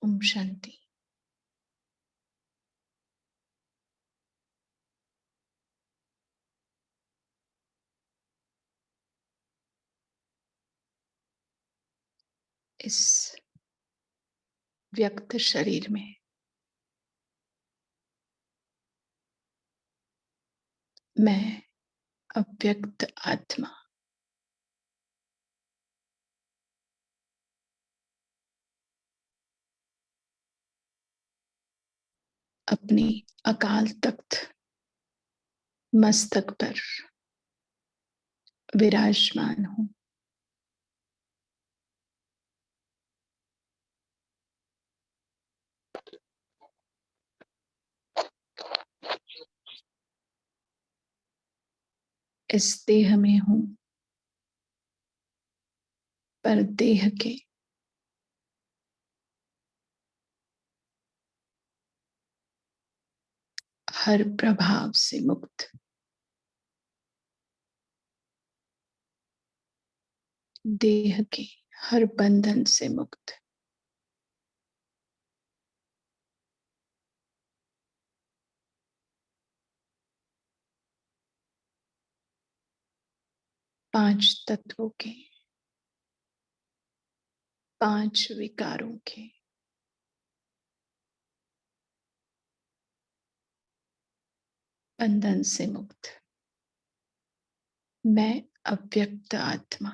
ओम शांति। इस व्यक्त शरीर में मैं अव्यक्त आत्मा अपनी अकाल तख्त मस्तक पर विराजमान हूं। इस देह में हूं, पर देह के हर प्रभाव से मुक्त, देह के हर बंधन से मुक्त। पांच तत्वों के, पांच विकारों के, बंधन से मुक्त मैं अव्यक्त आत्मा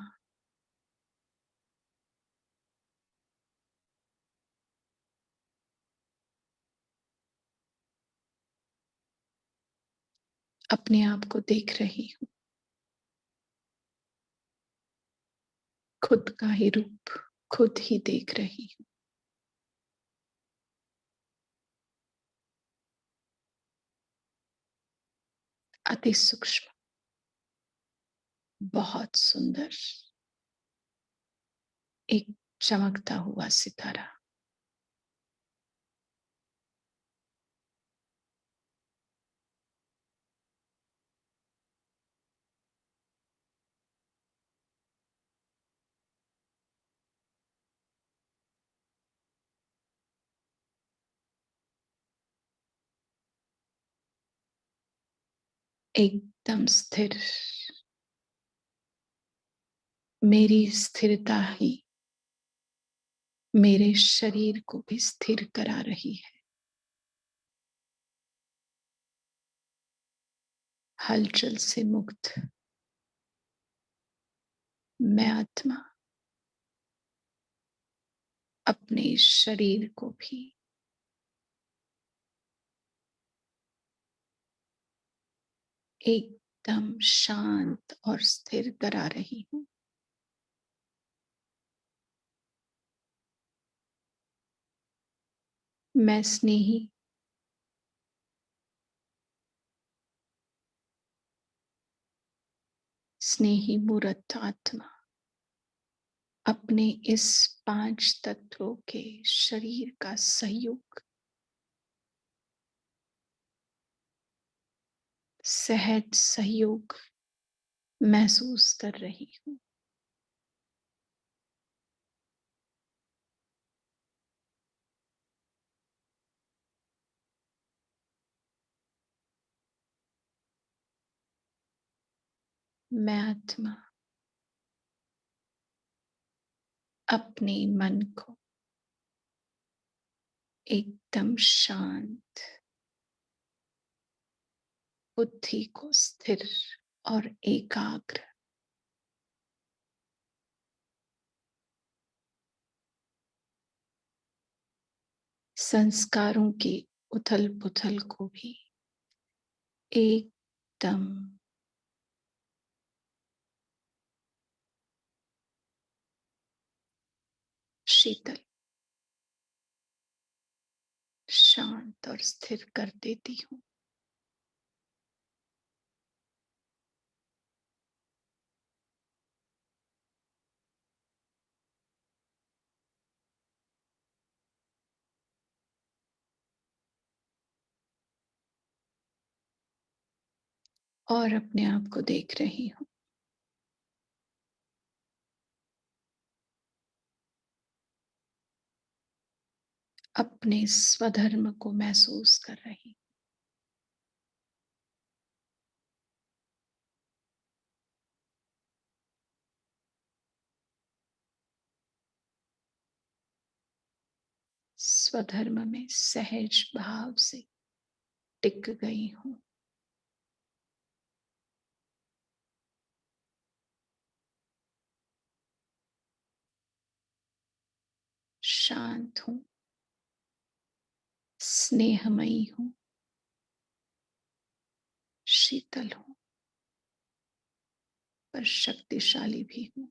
अपने आप को देख रही हूं। खुद का ही रूप खुद ही देख रही हूं। अति सूक्ष्म, बहुत सुंदर, एक चमकता हुआ सितारा। एकदम स्थिर। मेरी स्थिरता ही मेरे शरीर को भी स्थिर करा रही है। हलचल से मुक्त मैं आत्मा अपने शरीर को भी एकदम शांत और स्थिर करा रही हूं। मैं स्नेही, स्नेही मूर्त आत्मा अपने इस पांच तत्वों के शरीर का सहयोग, सहज सहयोग महसूस कर रही हूं। मैं आत्मा अपने मन को एकदम शांत, बुद्धि को स्थिर और एकाग्र, संस्कारों की उथल पुथल को भी एकदम शीतल, शांत और स्थिर कर देती हूँ। और अपने आप को देख रही हूँ। अपने स्वधर्म को महसूस कर रही। स्वधर्म में सहज भाव से टिक गई हूं। शांत हूं, स्नेहमयी हूं, शीतल हूं, पर शक्तिशाली भी हूं।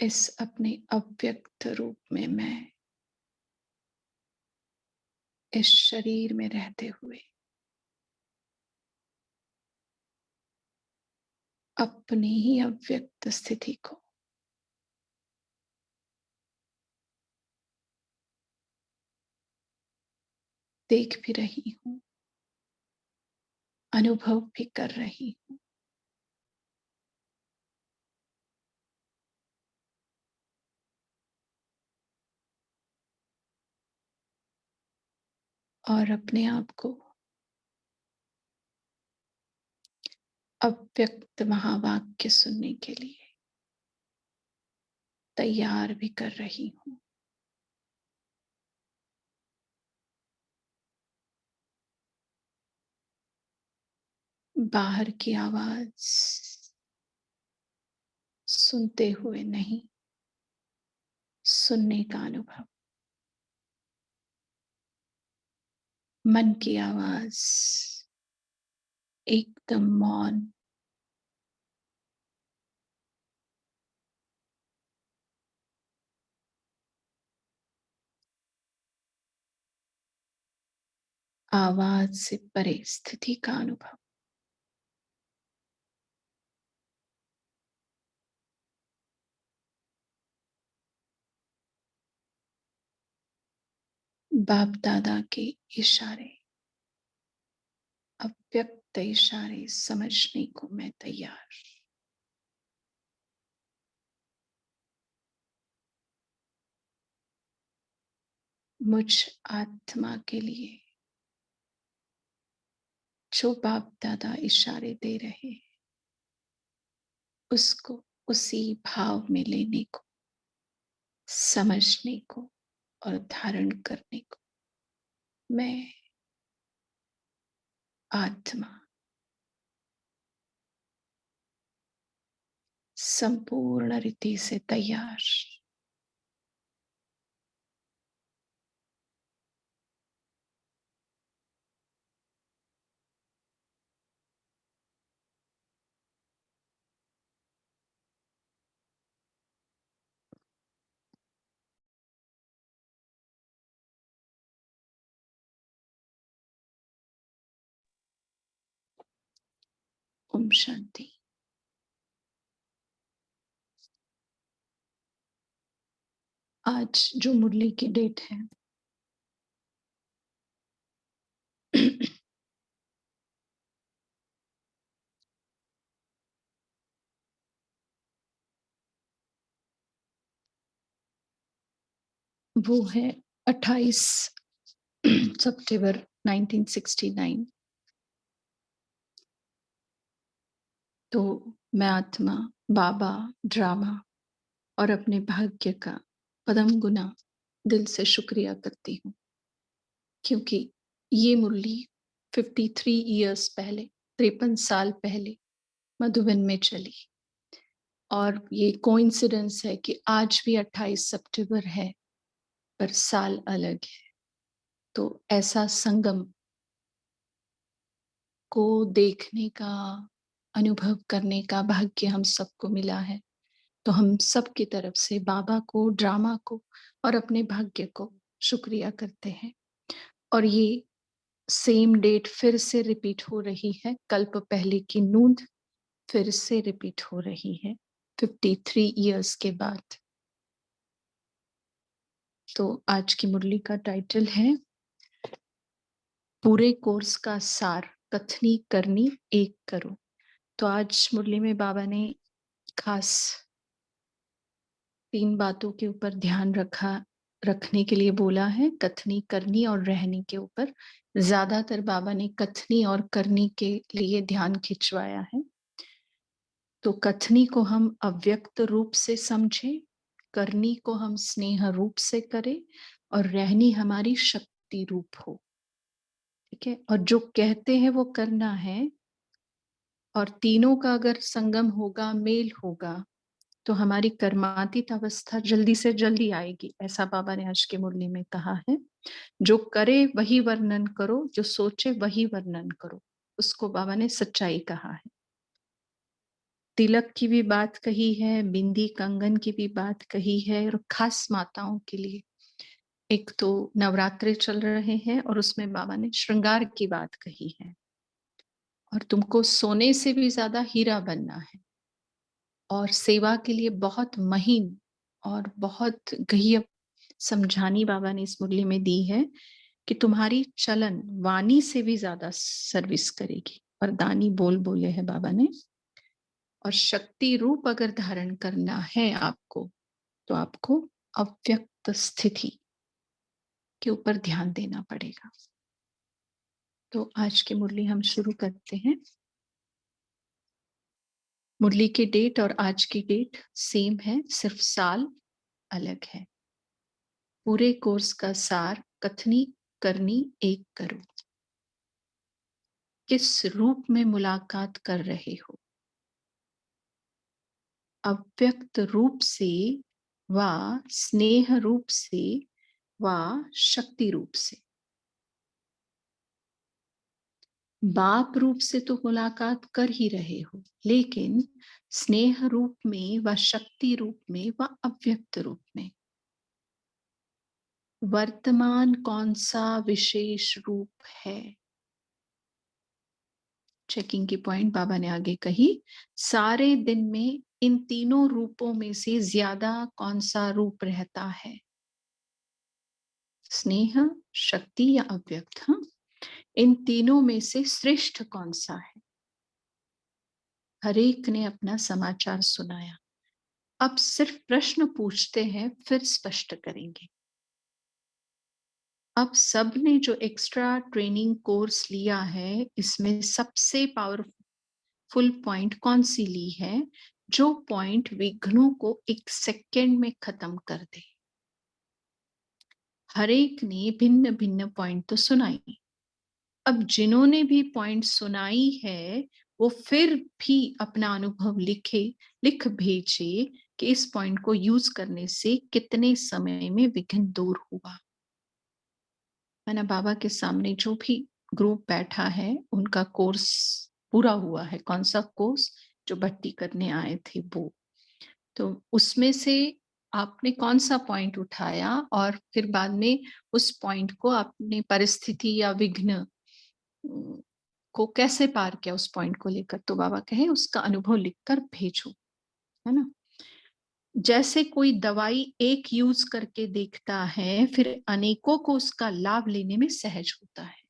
इस अपने अव्यक्त रूप में मैं इस शरीर में रहते हुए अपनी ही अव्यक्त स्थिति को देख भी रही हूं, अनुभव भी कर रही हूं। और अपने आप को अव्यक्त महावाक्य सुनने के लिए तैयार भी कर रही हूं। बाहर की आवाज सुनते हुए नहीं, सुनने का अनुभव। मन की आवाज एकदम मौन, आवाज से परे स्थिति का अनुभव। बाप दादा के इशारे, अव्यक्त इशारे समझने को मैं तैयार। मुझ आत्मा के लिए जो बाप दादा इशारे दे रहे हैं, उसको उसी भाव में लेने को, समझने को और धारण करने को मैं आत्मा संपूर्ण रीति से तैयार। ओम शांति। आज जो मुरली की डेट है वो है 28 सितंबर 1969। तो मैं आत्मा, बाबा, ड्रामा और अपने भाग्य का पदम गुना दिल से शुक्रिया करती हूँ, क्योंकि ये मुरली 53 इयर्स पहले, 53 साल पहले मधुबन में चली। और ये कोइंसिडेंस है कि आज भी 28 सितंबर है, पर साल अलग है। तो ऐसा संगम को देखने का, अनुभव करने का भाग्य हम सबको मिला है। तो हम सब की तरफ से बाबा को, ड्रामा को और अपने भाग्य को शुक्रिया करते हैं। और ये सेम डेट फिर से रिपीट हो रही है, कल्प पहले की नूंद फिर से रिपीट हो रही है 53 इयर्स के बाद। तो आज की मुरली का टाइटल है पूरे कोर्स का सार, कथनी करनी एक करो। तो आज मुरली में बाबा ने खास 3 बातों के ऊपर ध्यान रखने के लिए बोला है, कथनी, करनी और रहनी के ऊपर। ज्यादातर बाबा ने कथनी और करनी के लिए ध्यान खिंचवाया है। तो कथनी को हम अव्यक्त रूप से समझें, करनी को हम स्नेह रूप से करें और रहनी हमारी शक्ति रूप हो। ठीक है, और जो कहते हैं वो करना है, और तीनों का अगर संगम होगा, मेल होगा, तो हमारी कर्मातीत अवस्था जल्दी से जल्दी आएगी। ऐसा बाबा ने आज के मुरली में कहा है। जो करे वही वर्णन करो, जो सोचे वही वर्णन करो, उसको बाबा ने सच्चाई कहा है। तिलक की भी बात कही है, बिंदी कंगन की भी बात कही है, और खास माताओं के लिए एक तो नवरात्रे चल रहे हैं और उसमें बाबा ने श्रृंगार की बात कही है, और तुमको सोने से भी ज्यादा हीरा बनना है, और सेवा के लिए बहुत महीन और बहुत गह्य समझानी बाबा ने इस मुरली में दी है कि तुम्हारी चलन वाणी से भी ज्यादा सर्विस करेगी। और दानी बोल बोले है बाबा ने। और शक्ति रूप अगर धारण करना है आपको, तो आपको अव्यक्त स्थिति के ऊपर ध्यान देना पड़ेगा। तो आज की मुरली हम शुरू करते हैं। मुरली की डेट और आज की डेट सेम है, सिर्फ साल अलग है। पूरे कोर्स का सार, कथनी करनी एक करो। किस रूप में मुलाकात कर रहे हो? अव्यक्त रूप से व स्नेह रूप से व शक्ति रूप से। बाप रूप से तो मुलाकात कर ही रहे हो, लेकिन स्नेह रूप में व शक्ति रूप में व अव्यक्त रूप में वर्तमान कौन सा विशेष रूप है? चेकिंग की पॉइंट बाबा ने आगे कही, सारे दिन में इन तीनों रूपों में से ज्यादा कौन सा रूप रहता है? स्नेह, शक्ति या अव्यक्त? हाँ, इन तीनों में से श्रेष्ठ कौन सा है? हरेक ने अपना समाचार सुनाया। अब सिर्फ प्रश्न पूछते हैं, फिर स्पष्ट करेंगे। अब सबने जो एक्स्ट्रा ट्रेनिंग कोर्स लिया है, इसमें सबसे पावरफुल पॉइंट कौन सी ली है? जो पॉइंट विघ्नों को 1 सेकेंड में खत्म कर दे। हरेक ने भिन्न भिन्न पॉइंट तो सुनाई। अब जिन्होंने भी पॉइंट सुनाई है, वो फिर भी अपना अनुभव लिख भेजे कि इस पॉइंट को यूज करने से कितने समय में विघ्न दूर हुआ। मैंने बाबा के सामने जो भी ग्रुप बैठा है, उनका कोर्स पूरा हुआ है। कौन सा कोर्स? जो भट्टी करने आए थे वो। तो उसमें से आपने कौन सा पॉइंट उठाया और फिर बाद में उस पॉइंट को आपने परिस्थिति या विघ्न को कैसे पार किया उस पॉइंट को लेकर? तो बाबा कहे उसका अनुभव लिखकर भेजो, है ना। जैसे कोई दवाई एक यूज करके देखता है, फिर अनेकों को उसका लाभ लेने में सहज होता है।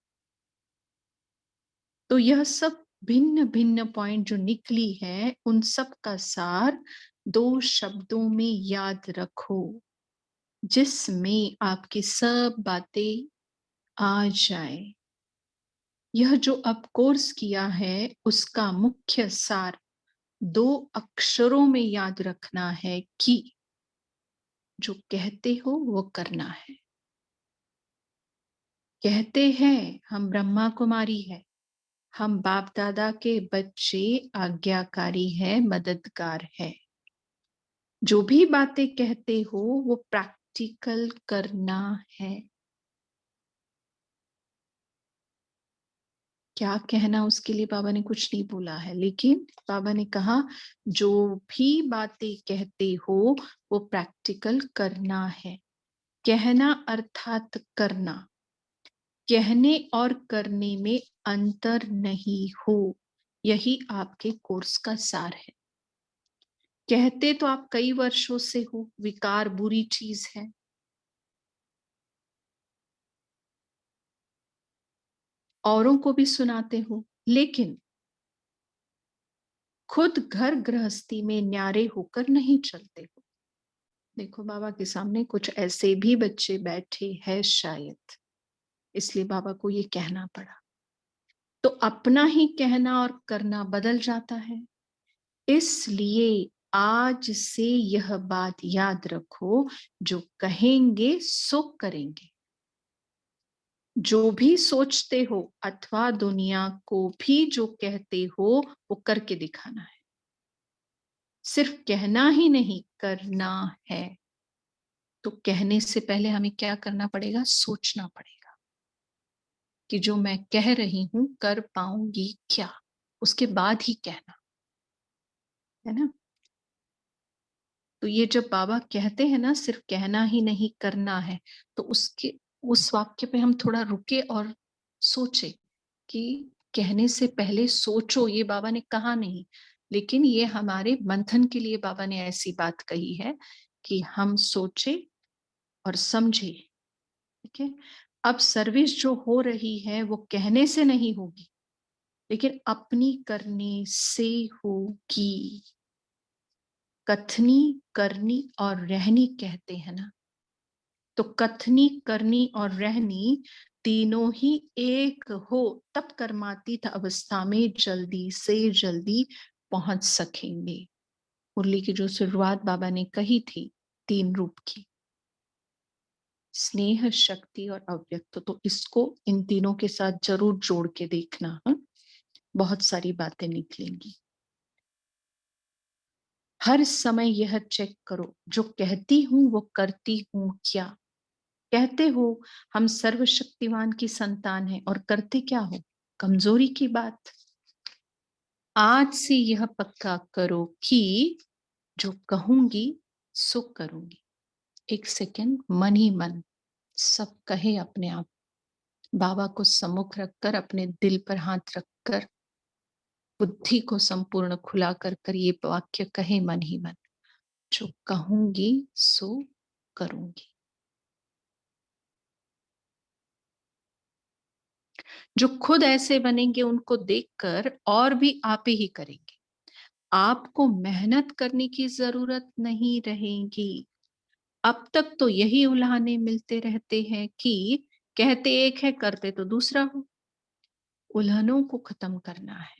तो यह सब भिन्न भिन्न पॉइंट जो निकली है, उन सब का सार 2 शब्दों में याद रखो, जिसमें आपकी सब बातें आ जाए। यह जो अब कोर्स किया है, उसका मुख्य सार 2 अक्षरों में याद रखना है कि जो कहते हो वो करना है। कहते हैं हम ब्रह्मा कुमारी है, हम बाप दादा के बच्चे, आज्ञाकारी है, मददगार है। जो भी बातें कहते हो वो प्रैक्टिकल करना है। क्या कहना, उसके लिए बाबा ने कुछ नहीं बोला है, लेकिन बाबा ने कहा जो भी बातें कहते हो वो प्रैक्टिकल करना है। कहना अर्थात करना। कहने और करने में अंतर नहीं हो, यही आपके कोर्स का सार है। कहते तो आप कई वर्षों से हो, विकार बुरी चीज है। औरों को भी सुनाते हो, लेकिन खुद घर गृहस्थी में न्यारे होकर नहीं चलते हो। देखो, बाबा के सामने कुछ ऐसे भी बच्चे बैठे हैं शायद, इसलिए बाबा को ये कहना पड़ा। तो अपना ही कहना और करना बदल जाता है। इसलिए आज से यह बात याद रखो, जो कहेंगे सो करेंगे। जो भी सोचते हो अथवा दुनिया को भी जो कहते हो, वो करके दिखाना है। सिर्फ कहना ही नहीं, करना है। तो कहने से पहले हमें क्या करना पड़ेगा? सोचना पड़ेगा कि जो मैं कह रही हूं कर पाऊंगी क्या, उसके बाद ही कहना है ना। तो ये जब बाबा कहते हैं ना सिर्फ कहना ही नहीं करना है, तो उसके उस वाक्य पे हम थोड़ा रुके और सोचे कि कहने से पहले सोचो, ये बाबा ने कहा नहीं, लेकिन ये हमारे मंथन के लिए बाबा ने ऐसी बात कही है कि हम सोचे और समझे। ठीक है। अब सर्विस जो हो रही है वो कहने से नहीं होगी, लेकिन अपनी करने से होगी। कथनी, करनी और रहनी कहते हैं ना, तो कथनी, करनी और रहनी तीनों ही एक हो, तब कर्मातीत अवस्था में जल्दी से जल्दी पहुंच सकेंगे। मुरली की जो शुरुआत बाबा ने कही थी 3 रूप की, स्नेह, शक्ति और अव्यक्त, तो इसको इन तीनों के साथ जरूर जोड़ के देखना। बहुत सारी बातें निकलेंगी। हर समय यह चेक करो, जो कहती हूं वो करती हूं क्या। कहते हो हम सर्वशक्तिमान की संतान है, और करते क्या हो? कमजोरी की बात। आज से यह पक्का करो कि जो कहूंगी सो करूंगी। एक सेकेंड, मन ही मन सब कहे अपने आप। बाबा को सम्मुख रखकर, अपने दिल पर हाथ रखकर, बुद्धि को संपूर्ण खुला कर ये वाक्य कहे मन ही मन, जो कहूंगी सो करूंगी। जो खुद ऐसे बनेंगे उनको देखकर और भी आप ही करेंगे। आपको मेहनत करने की जरूरत नहीं रहेगी। अब तक तो यही उल्हाने मिलते रहते हैं कि कहते एक है, करते तो दूसरा हो। उल्हानों को खत्म करना है।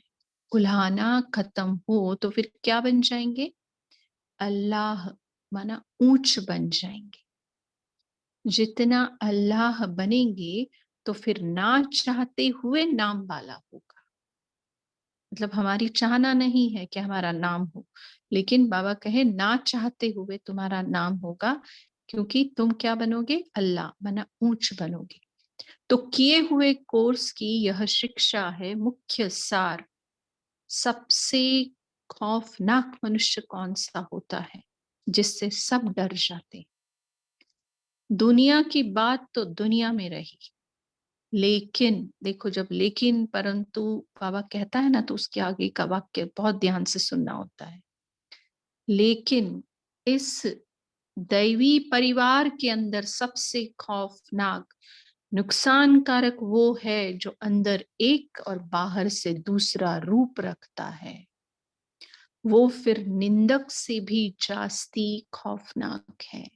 उल्हाना खत्म हो तो फिर क्या बन जाएंगे? अल्लाह, माना ऊंच बन जाएंगे। जितना अल्लाह बनेंगे तो फिर ना चाहते हुए नाम वाला होगा। मतलब हमारी चाहना नहीं है कि हमारा नाम हो, लेकिन बाबा कहे ना चाहते हुए तुम्हारा नाम होगा, क्योंकि तुम क्या बनोगे? अल्लाह, माना ऊंच बनोगे। तो किए हुए कोर्स की यह शिक्षा है, मुख्य सार। सबसे खौफनाक मनुष्य कौन सा होता है? जिससे सब डर जाते। दुनिया की बात तो दुनिया में रही, लेकिन देखो, जब लेकिन परंतु बाबा कहता है ना, तो उसके आगे का वाक्य बहुत ध्यान से सुनना होता है। लेकिन इस दैवी परिवार के अंदर सबसे खौफनाक, नुकसानकारक वो है जो अंदर एक और बाहर से दूसरा रूप रखता है। वो फिर निंदक से भी जास्ती खौफनाक है,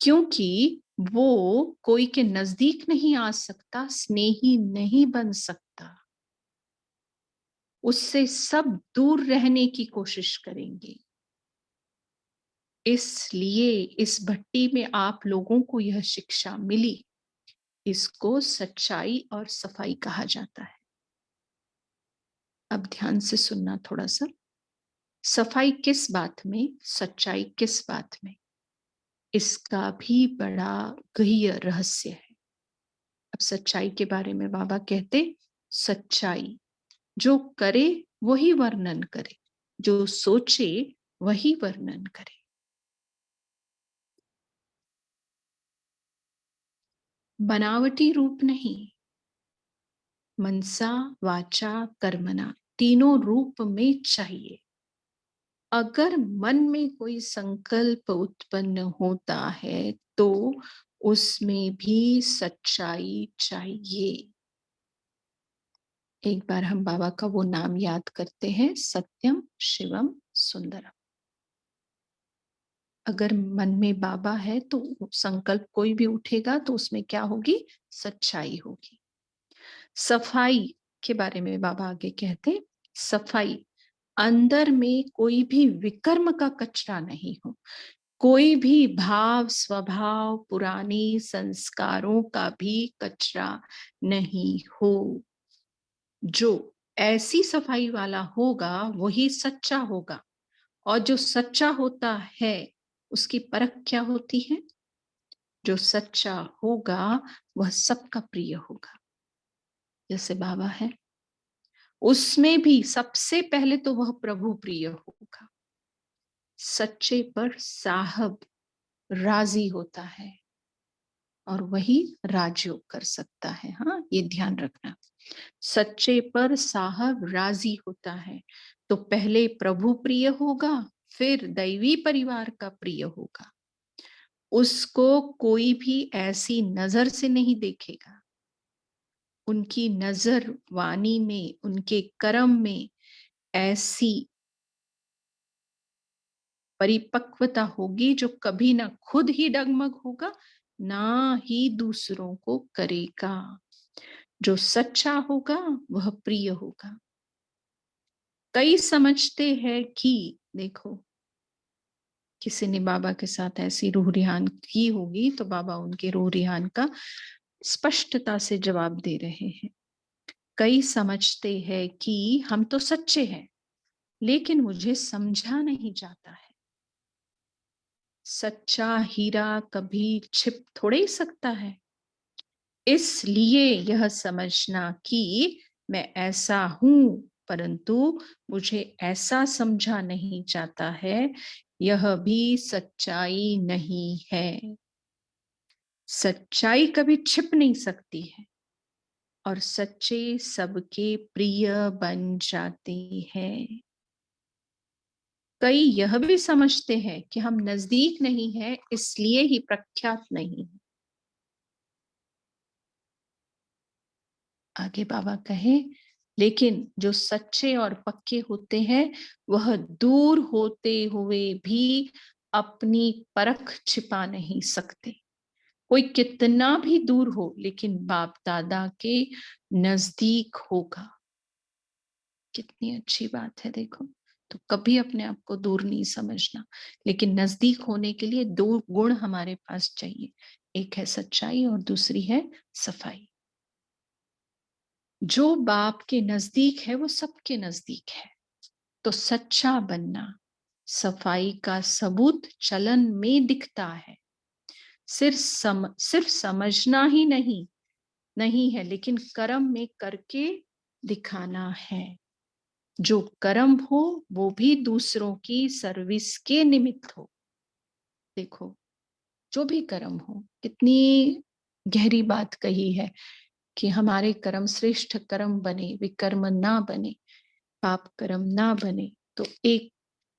क्योंकि वो कोई के नजदीक नहीं आ सकता, स्नेही नहीं बन सकता। उससे सब दूर रहने की कोशिश करेंगे। इसलिए इस भट्टी में आप लोगों को यह शिक्षा मिली। इसको सच्चाई और सफाई कहा जाता है। अब ध्यान से सुनना थोड़ा सा। सफाई किस बात में, सच्चाई किस बात में, इसका भी बड़ा गहन रहस्य है। अब सच्चाई के बारे में बाबा कहते, सच्चाई जो करे वही वर्णन करे, जो सोचे वही वर्णन करे। बनावटी रूप नहीं, मनसा वाचा कर्मणा, तीनों रूप में चाहिए। अगर मन में कोई संकल्प उत्पन्न होता है तो उसमें भी सच्चाई चाहिए। एक बार हम बाबा का वो नाम याद करते हैं, सत्यम शिवम सुंदरम। अगर मन में बाबा है तो संकल्प कोई भी उठेगा तो उसमें क्या होगी? सच्चाई होगी। सफाई के बारे में बाबा आगे कहते, सफाई, अंदर में कोई भी विकर्म का कचरा नहीं हो, कोई भी भाव स्वभाव पुराने संस्कारों का भी कचरा नहीं हो। जो ऐसी सफाई वाला होगा वही सच्चा होगा, और जो सच्चा होता है उसकी परख क्या होती है? जो सच्चा होगा वह सबका प्रिय होगा। जैसे बाबा है, उसमें भी सबसे पहले तो वह प्रभु प्रिय होगा। सच्चे पर साहब राजी होता है और वही राजयोग कर सकता है। हाँ, ये ध्यान रखना। सच्चे पर साहब राजी होता है तो पहले प्रभु प्रिय होगा, फिर दैवी परिवार का प्रिय होगा। उसको कोई भी ऐसी नजर से नहीं देखेगा। उनकी नजर वाणी में, उनके कर्म में ऐसी परिपक्वता होगी जो कभी ना खुद ही डगमग होगा, ना ही दूसरों को करेगा। जो सच्चा होगा वह प्रिय होगा। कई समझते हैं कि देखो, किसी ने बाबा के साथ ऐसी रूह रिहान की होगी तो बाबा उनके रूह रिहान का स्पष्टता से जवाब दे रहे हैं। कई समझते हैं कि हम तो सच्चे हैं लेकिन मुझे समझा नहीं जाता है। सच्चा हीरा कभी छिप थोड़े ही सकता है। इसलिए यह समझना कि मैं ऐसा हूं परंतु मुझे ऐसा समझा नहीं जाता है, यह भी सच्चाई नहीं है। सच्चाई कभी छिप नहीं सकती है और सच्चे सबके प्रिय बन जाते हैं। कई यह भी समझते हैं कि हम नजदीक नहीं है इसलिए ही प्रख्यात नहीं है। आगे बाबा कहे, लेकिन जो सच्चे और पक्के होते हैं वह दूर होते हुए भी अपनी परख छिपा नहीं सकते। कोई कितना भी दूर हो लेकिन बाप दादा के नजदीक होगा। कितनी अच्छी बात है देखो। तो कभी अपने आप को दूर नहीं समझना, लेकिन नजदीक होने के लिए दो गुण हमारे पास चाहिए, एक है सच्चाई और दूसरी है सफाई। जो बाप के नजदीक है वो सबके नजदीक है। तो सच्चा बनना, सफाई का सबूत चलन में दिखता है। सिर्फ समझना ही नहीं है, लेकिन कर्म में करके दिखाना है। जो कर्म हो वो भी दूसरों की सर्विस के निमित्त हो। देखो, जो भी कर्म हो, कितनी गहरी बात कही है कि हमारे कर्म श्रेष्ठ कर्म बने, विकर्म ना बने, पाप कर्म ना बने। तो एक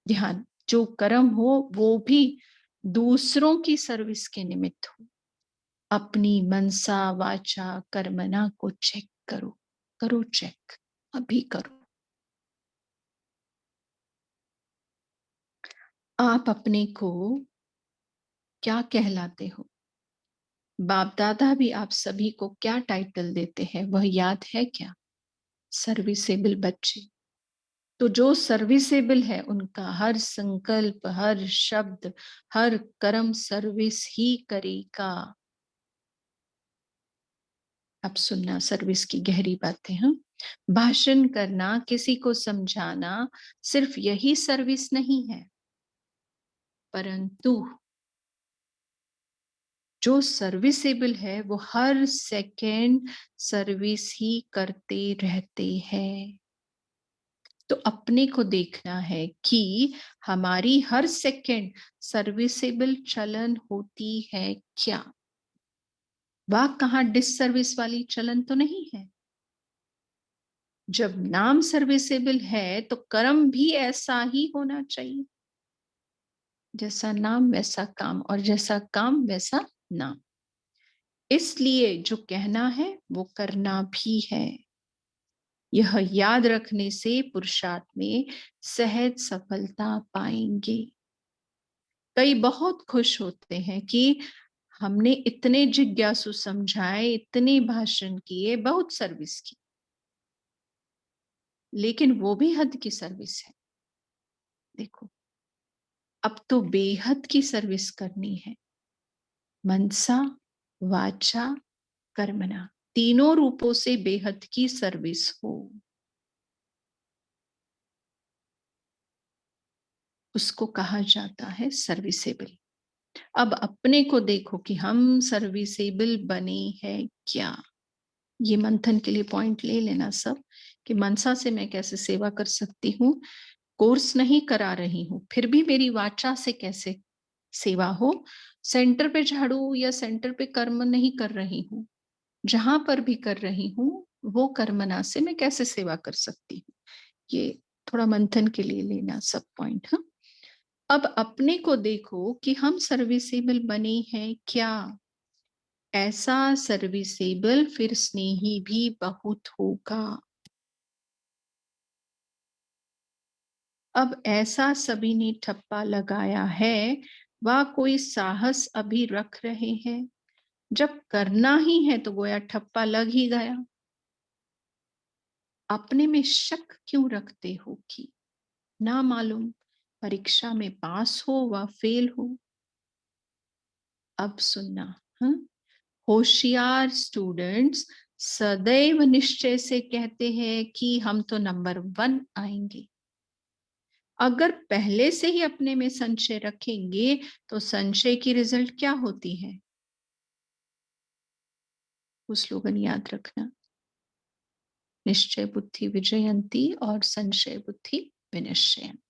ध्यान, जो कर्म हो वो भी दूसरों की सर्विस के निमित्त हो। अपनी मनसा वाचा कर्मना को चेक करो, करो चेक, अभी करो। आप अपने को क्या कहलाते हो? बाप दादा भी आप सभी को क्या टाइटल देते हैं वह याद है क्या? सर्विसेबल बच्चे। तो जो सर्विसेबल है उनका हर संकल्प, हर शब्द, हर कर्म सर्विस ही करेगा। अब सुनना सर्विस की गहरी बातें। हाँ, भाषण करना, किसी को समझाना सिर्फ यही सर्विस नहीं है, परंतु जो सर्विसेबल है वो हर सेकेंड सर्विस ही करते रहते हैं। तो अपने को देखना है कि हमारी हर सेकेंड सर्विसेबल चलन होती है क्या? वाह कहाँ डिससर्विस वाली चलन तो नहीं है। जब नाम सर्विसेबल है तो कर्म भी ऐसा ही होना चाहिए। जैसा नाम वैसा काम और जैसा काम वैसा नाम। इसलिए जो कहना है वो करना भी है। यह याद रखने से पुरुषार्थ में सहज सफलता पाएंगे। कई बहुत खुश होते हैं कि हमने इतने जिज्ञासु समझाए, इतने भाषण किए, बहुत सर्विस की, लेकिन वो भी हद की सर्विस है। देखो, अब तो बेहद की सर्विस करनी है। मनसा, वाचा, कर्मणा, तीनों रूपों से बेहद की सर्विस हो, उसको कहा जाता है सर्विसेबल। अब अपने को देखो कि हम सर्विसेबल बने हैं क्या। ये मंथन के लिए पॉइंट ले लेना सब, कि मनसा से मैं कैसे सेवा कर सकती हूँ। कोर्स नहीं करा रही हूँ, फिर भी मेरी वाचा से कैसे सेवा हो। सेंटर पे झाड़ू या सेंटर पे कर्म नहीं कर रही हूँ, जहां पर भी कर रही हूँ वो कर्मना से मैं कैसे सेवा कर सकती हूँ। ये थोड़ा मंथन के लिए लेना सब पॉइंट। हाँ, अब अपने को देखो कि हम सर्विसेबल बने हैं क्या। ऐसा सर्विसेबल फिर स्नेही भी बहुत होगा। अब ऐसा सभी ने ठप्पा लगाया है, वह कोई साहस अभी रख रहे हैं। जब करना ही है तो गोया ठप्पा लग ही गया। अपने में शक क्यों रखते हो कि ना मालूम परीक्षा में पास हो व फेल हो। अब सुनना। हाँ, होशियार स्टूडेंट्स सदैव निश्चय से कहते हैं कि हम तो नंबर 1 आएंगे। अगर पहले से ही अपने में संशय रखेंगे तो संशय की रिजल्ट क्या होती है, वो स्लोगन याद रखना। निश्चय बुद्धि विजयंती और संशय बुद्धि विनिश्चयंती।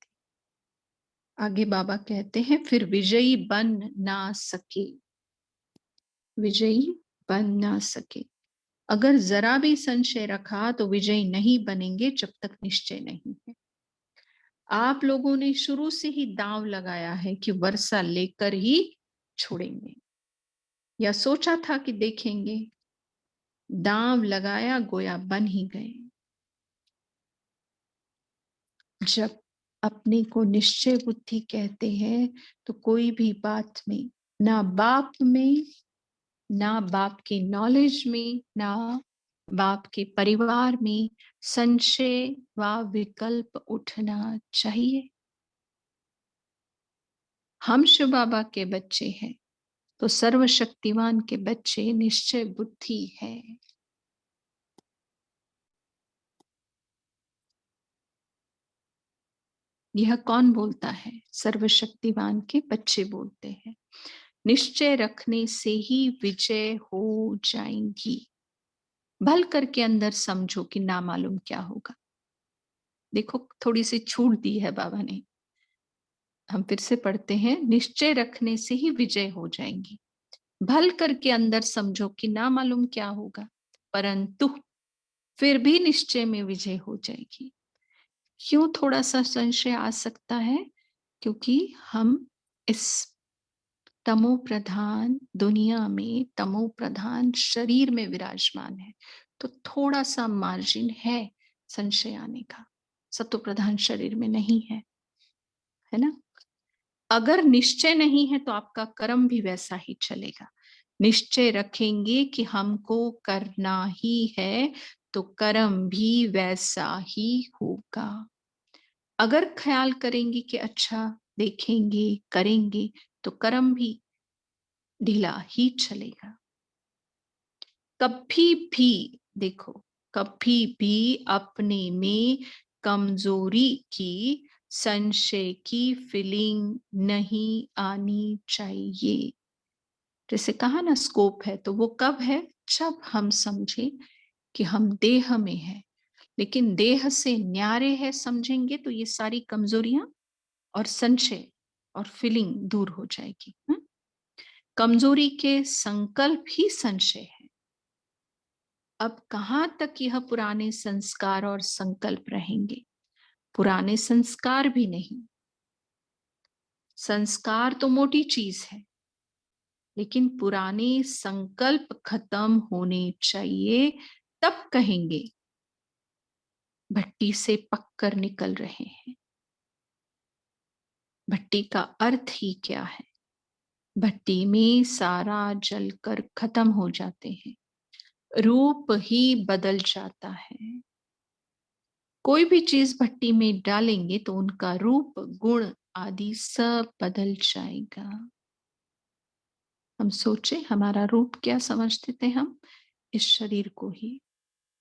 आगे बाबा कहते हैं फिर विजयी बन ना सके। विजयी बन ना सके, अगर जरा भी संशय रखा तो विजयी नहीं बनेंगे जब तक निश्चय नहीं है। आप लोगों ने शुरू से ही दांव लगाया है कि वर्षा लेकर ही छोड़ेंगे, या सोचा था कि देखेंगे। दांव लगाया गोया बन ही गए। जब अपने को निश्चय बुद्धि कहते हैं तो कोई भी बात में, ना बाप में, ना बाप की नॉलेज में, ना बाप के परिवार में संशय व विकल्प उठना चाहिए। हम शिव बाबा के बच्चे हैं तो सर्वशक्तिमान के बच्चे निश्चय बुद्धि है। यह कौन बोलता है, सर्वशक्तिमान के बच्चे बोलते हैं। निश्चय रखने से ही विजय हो जाएंगी। भल करके अंदर समझो कि ना मालूम क्या होगा। देखो थोड़ी सी छूट दी है बाबा ने। हम फिर से पढ़ते हैं, निश्चय रखने से ही विजय हो जाएंगी। भल करके अंदर समझो कि ना मालूम क्या होगा, परंतु फिर भी निश्चय में विजय हो जाएगी। क्यों थोड़ा सा संशय आ सकता है, क्योंकि हम इस तमो प्रधान दुनिया में, तमो प्रधान शरीर में विराजमान है, तो थोड़ा सा मार्जिन है संशय आने का। सत्व प्रधान शरीर में नहीं है ना। अगर निश्चय नहीं है तो आपका कर्म भी वैसा ही चलेगा। निश्चय रखेंगे कि हमको करना ही है तो कर्म भी वैसा ही होगा। अगर ख्याल करेंगे कि अच्छा देखेंगे करेंगे, तो कर्म भी ढीला ही चलेगा। कभी भी देखो, कभी भी अपने में कमजोरी की, संशय की फीलिंग नहीं आनी चाहिए। जैसे कहा ना स्कोप है, तो वो कब है, जब हम समझे कि हम देह में है, लेकिन देह से न्यारे है समझेंगे तो ये सारी कमजोरियां और संशय और फीलिंग दूर हो जाएगी। कमजोरी के संकल्प ही संशय है। अब कहाँ तक यह पुराने संस्कार और संकल्प रहेंगे? पुराने संस्कार भी नहीं। संस्कार तो मोटी चीज है, लेकिन पुराने संकल्प खत्म होने चाहिए, तब कहेंगे भट्टी से पककर निकल रहे हैं। भट्टी का अर्थ ही क्या है? भट्टी में सारा जलकर खत्म हो जाते हैं, रूप ही बदल जाता है। कोई भी चीज भट्टी में डालेंगे तो उनका रूप, गुण आदि सब बदल जाएगा। हम सोचे हमारा रूप क्या समझते थे हम? इस शरीर को ही,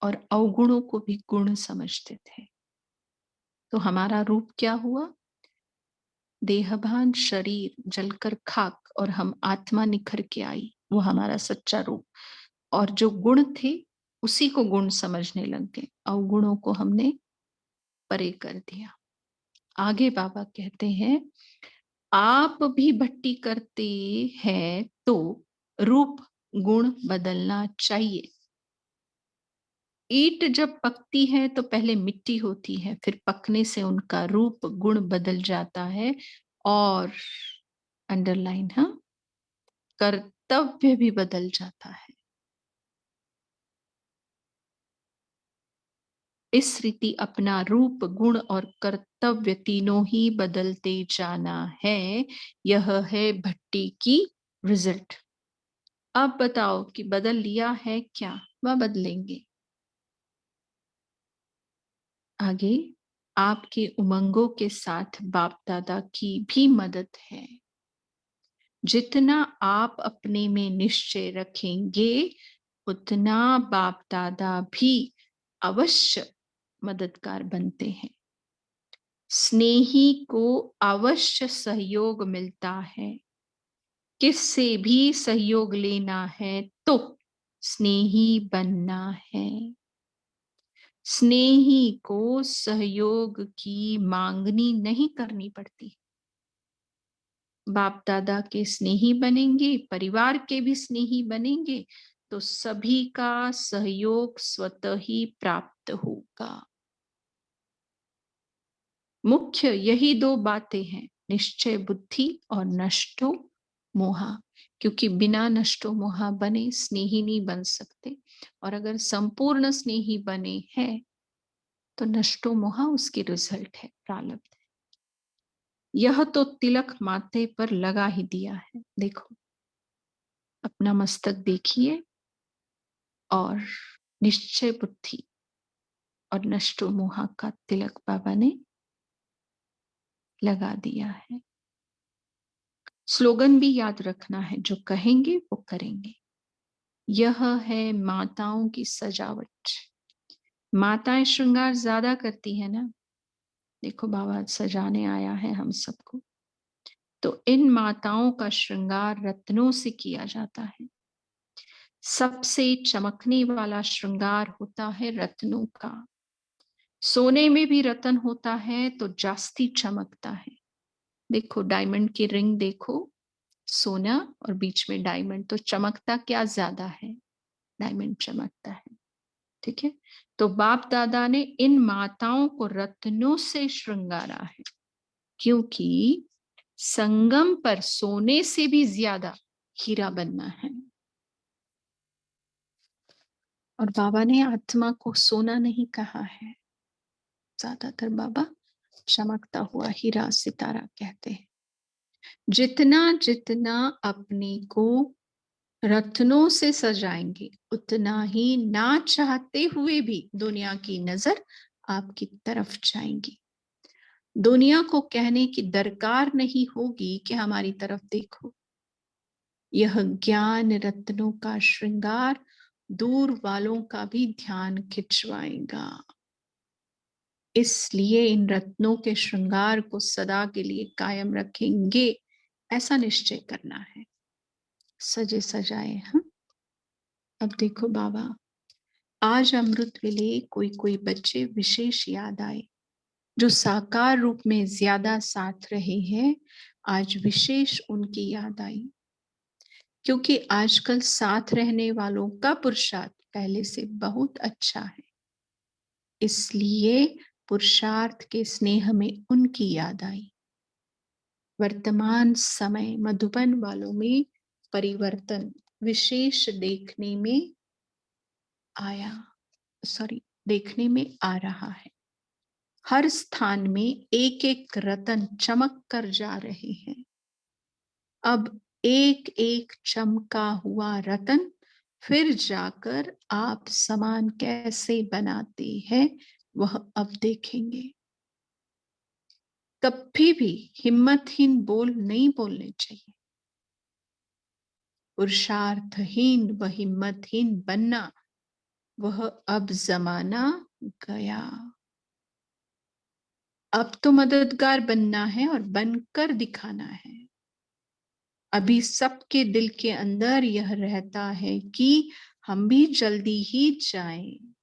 और अवगुणों को भी गुण समझते थे। तो हमारा रूप क्या हुआ? देहभान शरीर जलकर खाक, और हम आत्मा निखर के आई, वो हमारा सच्चा रूप। और जो गुण थे उसी को गुण समझने लग गए, अवगुणों को हमने परे कर दिया। आगे बाबा कहते हैं, आप भी भट्टी करते हैं तो रूप गुण बदलना चाहिए। ईंट जब पकती है तो पहले मिट्टी होती है, फिर पकने से उनका रूप गुण बदल जाता है। और अंडरलाइन, हाँ, कर्तव्य भी बदल जाता है। इस रीति अपना रूप, गुण और कर्तव्य तीनों ही बदलते जाना है। यह है भट्टी की रिजल्ट। अब बताओ कि बदल लिया है क्या? वह बदलेंगे। आगे, आपके उमंगों के साथ बाप दादा की भी मदद है। जितना आप अपने में निश्चय रखेंगे, उतना बाप दादा भी अवश्य मददगार बनते हैं। स्नेही को अवश्य सहयोग मिलता है। किससे भी सहयोग लेना है तो स्नेही बनना है। स्नेही को सहयोग की मांगनी नहीं करनी पड़ती। बाप दादा के स्नेही बनेंगे, परिवार के भी स्नेही बनेंगे, तो सभी का सहयोग स्वतः ही प्राप्त होगा। मुख्य यही दो बातें हैं, निश्चय बुद्धि और नष्टो मोहा। क्योंकि बिना नष्टो मोहा बने स्नेही नहीं बन सकते, और अगर संपूर्ण स्नेही बने हैं तो नष्टो मोहा उसकी रिजल्ट है, प्रारब्ध है। यह तो तिलक माथे पर लगा ही दिया है। देखो, अपना मस्तक देखिए, और निश्चय बुद्धि और नष्टो मोहा का तिलक बाबा ने लगा दिया है। स्लोगन भी याद रखना है, जो कहेंगे वो करेंगे। यह है माताओं की सजावट। माताएं श्रृंगार ज्यादा करती है ना। देखो, बाबा सजाने आया है हम सबको। तो इन माताओं का श्रृंगार रत्नों से किया जाता है। सबसे चमकने वाला श्रृंगार होता है रत्नों का। सोने में भी रत्न होता है तो जास्ती चमकता है। देखो, डायमंड की रिंग देखो, सोना और बीच में डायमंड, तो चमकता क्या ज्यादा है? डायमंड चमकता है। ठीक है। तो बाप दादा ने इन माताओं को रत्नों से श्रृंगारा है, क्योंकि संगम पर सोने से भी ज्यादा हीरा बनना है। और बाबा ने आत्मा को सोना नहीं कहा है, ज्यादातर बाबा चमकता हुआ हीरा, सितारा कहते हैं। जितना जितना अपने को रत्नों से सजाएंगे, उतना ही ना चाहते हुए भी दुनिया की नजर आपकी तरफ जाएंगी। दुनिया को कहने की दरकार नहीं होगी कि हमारी तरफ देखो। यह ज्ञान रत्नों का श्रृंगार दूर वालों का भी ध्यान खिंचवाएगा। इसलिए इन रत्नों के श्रृंगार को सदा के लिए कायम रखेंगे, ऐसा निश्चय करना है। सजे सजाए, हाँ। अब देखो बाबा, आज अमृत वेले कोई कोई बच्चे विशेष याद आए, जो साकार रूप में ज्यादा साथ रहे हैं। आज विशेष उनकी याद आई। क्योंकि आजकल साथ रहने वालों का पुरुषार्थ पहले से बहुत अच्छा है, इसलिए पुरुषार्थ के स्नेह में उनकी याद आई। वर्तमान समय मधुबन वालों में परिवर्तन विशेष देखने में आ रहा है। हर स्थान में एक एक रतन चमक कर जा रहे हैं। अब एक एक चमका हुआ रतन फिर जाकर आप सामान कैसे बनाते हैं वह अब देखेंगे। कभी भी हिम्मतहीन बोल नहीं बोलने चाहिए। पुरुषार्थहीन व हिम्मतहीन बनना वह अब जमाना गया। अब तो मददगार बनना है और बनकर दिखाना है। अभी सबके दिल के अंदर यह रहता है कि हम भी जल्दी ही जाएं।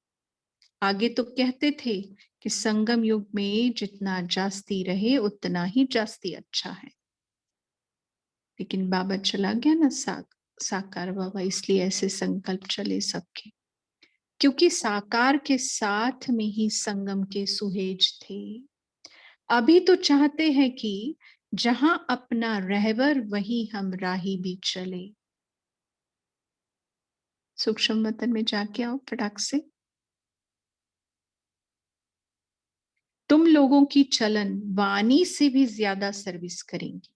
आगे तो कहते थे कि संगम युग में जितना जास्ती रहे उतना ही जास्ती अच्छा है, लेकिन बाबा चला गया ना साकार बाबा, इसलिए ऐसे संकल्प चले सबके। क्योंकि साकार के साथ में ही संगम के सुहेज थे। अभी तो चाहते हैं कि जहां अपना रहबर वहीं हम राही भी चले। सूक्ष्म वतन में जाके आओ फटाक से। तुम लोगों की चलन वाणी से भी ज्यादा सर्विस करेंगी।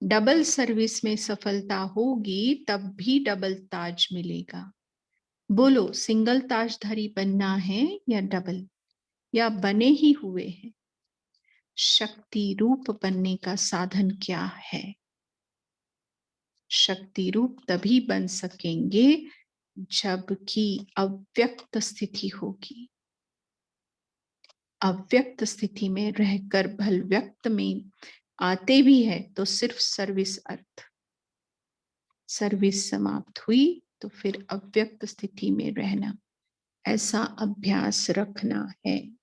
डबल सर्विस में सफलता होगी तब भी डबल ताज मिलेगा। बोलो, सिंगल ताजधारी बनना है या डबल, या बने ही हुए हैं? शक्ति रूप बनने का साधन क्या है? शक्ति रूप तभी बन सकेंगे जबकि अव्यक्त स्थिति होगी। अव्यक्त स्थिति में रहकर भल व्यक्त में आते भी है तो सिर्फ सर्विस अर्थ। सर्विस समाप्त हुई तो फिर अव्यक्त स्थिति में रहना, ऐसा अभ्यास रखना है।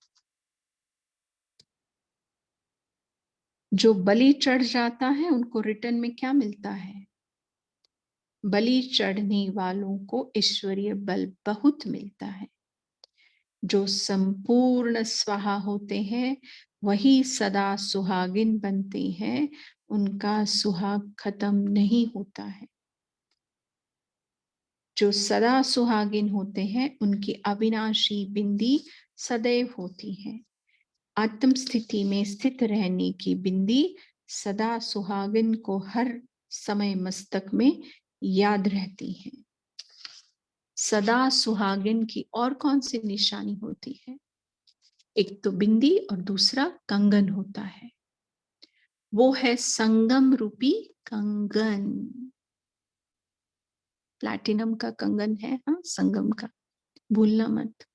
जो बलि चढ़ जाता है उनको रिटर्न में क्या मिलता है? बलि चढ़ने वालों को ईश्वरीय बल बहुत मिलता है। जो संपूर्ण स्वाहा होते हैं वही सदा सुहागिन बनते हैं, उनका सुहाग खत्म नहीं होता है। जो सदा सुहागिन होते हैं उनकी अविनाशी बिंदी सदैव होती है। आत्म स्थिति में स्थित रहने की बिंदी सदा सुहागिन को हर समय मस्तक में याद रहती है। सदा सुहागिन की और कौन सी निशानी होती है? एक तो बिंदी और दूसरा कंगन होता है। वो है संगम रूपी कंगन। प्लैटिनम का कंगन है, हाँ, संगम का भूलना मत।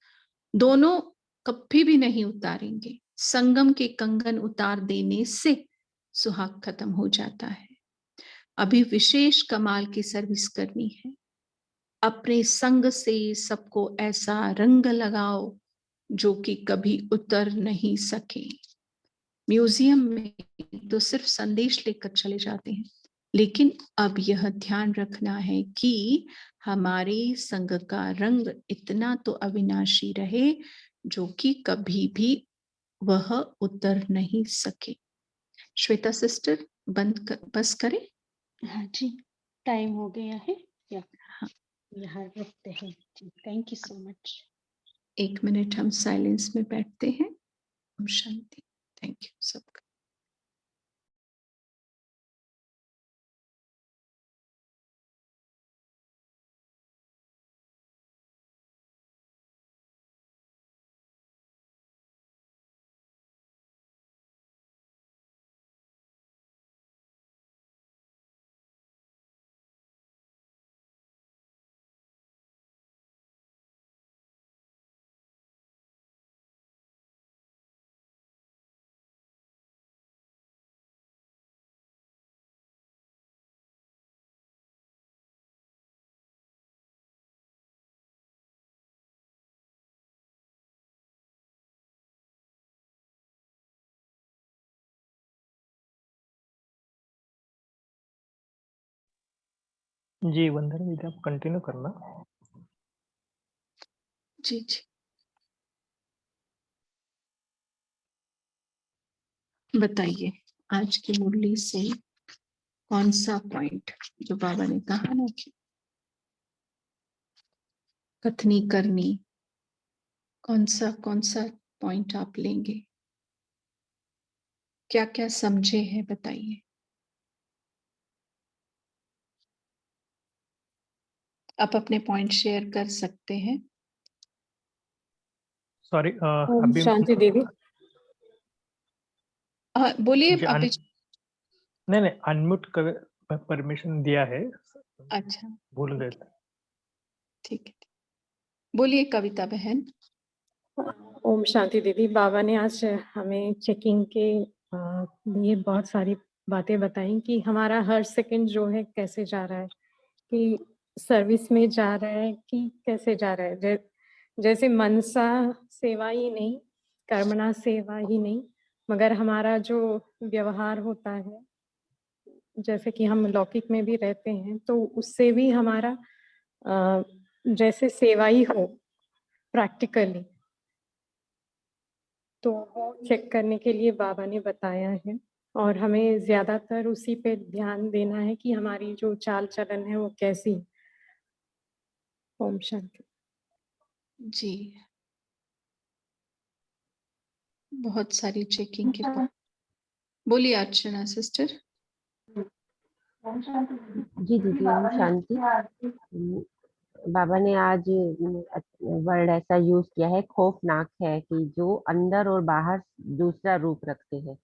दोनों कभी भी नहीं उतारेंगे। संगम के कंगन उतार देने से सुहाग खत्म हो जाता है। अभी विशेष कमाल की सर्विस करनी है। अपने संग से सबको ऐसा रंग लगाओ जो कि कभी उतर नहीं सके। म्यूजियम में तो सिर्फ संदेश लेकर चले जाते हैं, लेकिन अब यह ध्यान रखना है कि हमारे संग का रंग इतना तो अविनाशी रहे जो कि कभी भी वह उतर नहीं सके। श्वेता सिस्टर बस करें। हाँ जी, टाइम हो गया है। या हाँ, यहाँ रखते हैं जी। Thank you so much. 1 minute हम साइलेंस में बैठते हैं। हम शांति। थैंक यू सबका। जी, वंदना दीदी आप कंटिन्यू करना। जी, जी। बताइए, आज की मुरली से कौन-सा पॉइंट जो बाबा ने कहा ना कि कथनी करनी, कौन-सा पॉइंट आप लेंगे? क्या-क्या समझे हैं बताइए? आप अपने पॉइंट शेयर कर सकते हैं। सॉरी ओम अभी शांति देवी। बोलिए जी आप। नहीं, अनम्यूट कर परमिशन दिया है, अच्छा, भूल गए ठीक है, थे। ठीक है। बोलिए कविता बहन। ओम शांति देवी। बाबा ने आज हमें चेकिंग के लिए बहुत सारी बातें बताई कि हमारा हर सेकंड जो है कैसे जा रहा है, कि सर्विस में जा रहा है कि कैसे जा रहा है। जैसे मनसा सेवा ही नहीं, कर्मणा सेवा ही नहीं, मगर हमारा जो व्यवहार होता है, जैसे कि हम लौकिक में भी रहते हैं, तो उससे भी हमारा जैसे सेवा ही हो प्रैक्टिकली, तो वो चेक करने के लिए बाबा ने बताया है। और हमें ज़्यादातर उसी पे ध्यान देना है कि हमारी जो चाल-चलन है वो कैसी है। ओम शांति। जी। बहुत सारी चेकिंग के पॉइंट। बोलिए अर्चना सिस्टर। जी दीदी, ओम शांति। बाबा ने आज वर्ड ऐसा यूज किया है, खौफनाक है, कि जो अंदर और बाहर दूसरा रूप रखते हैं,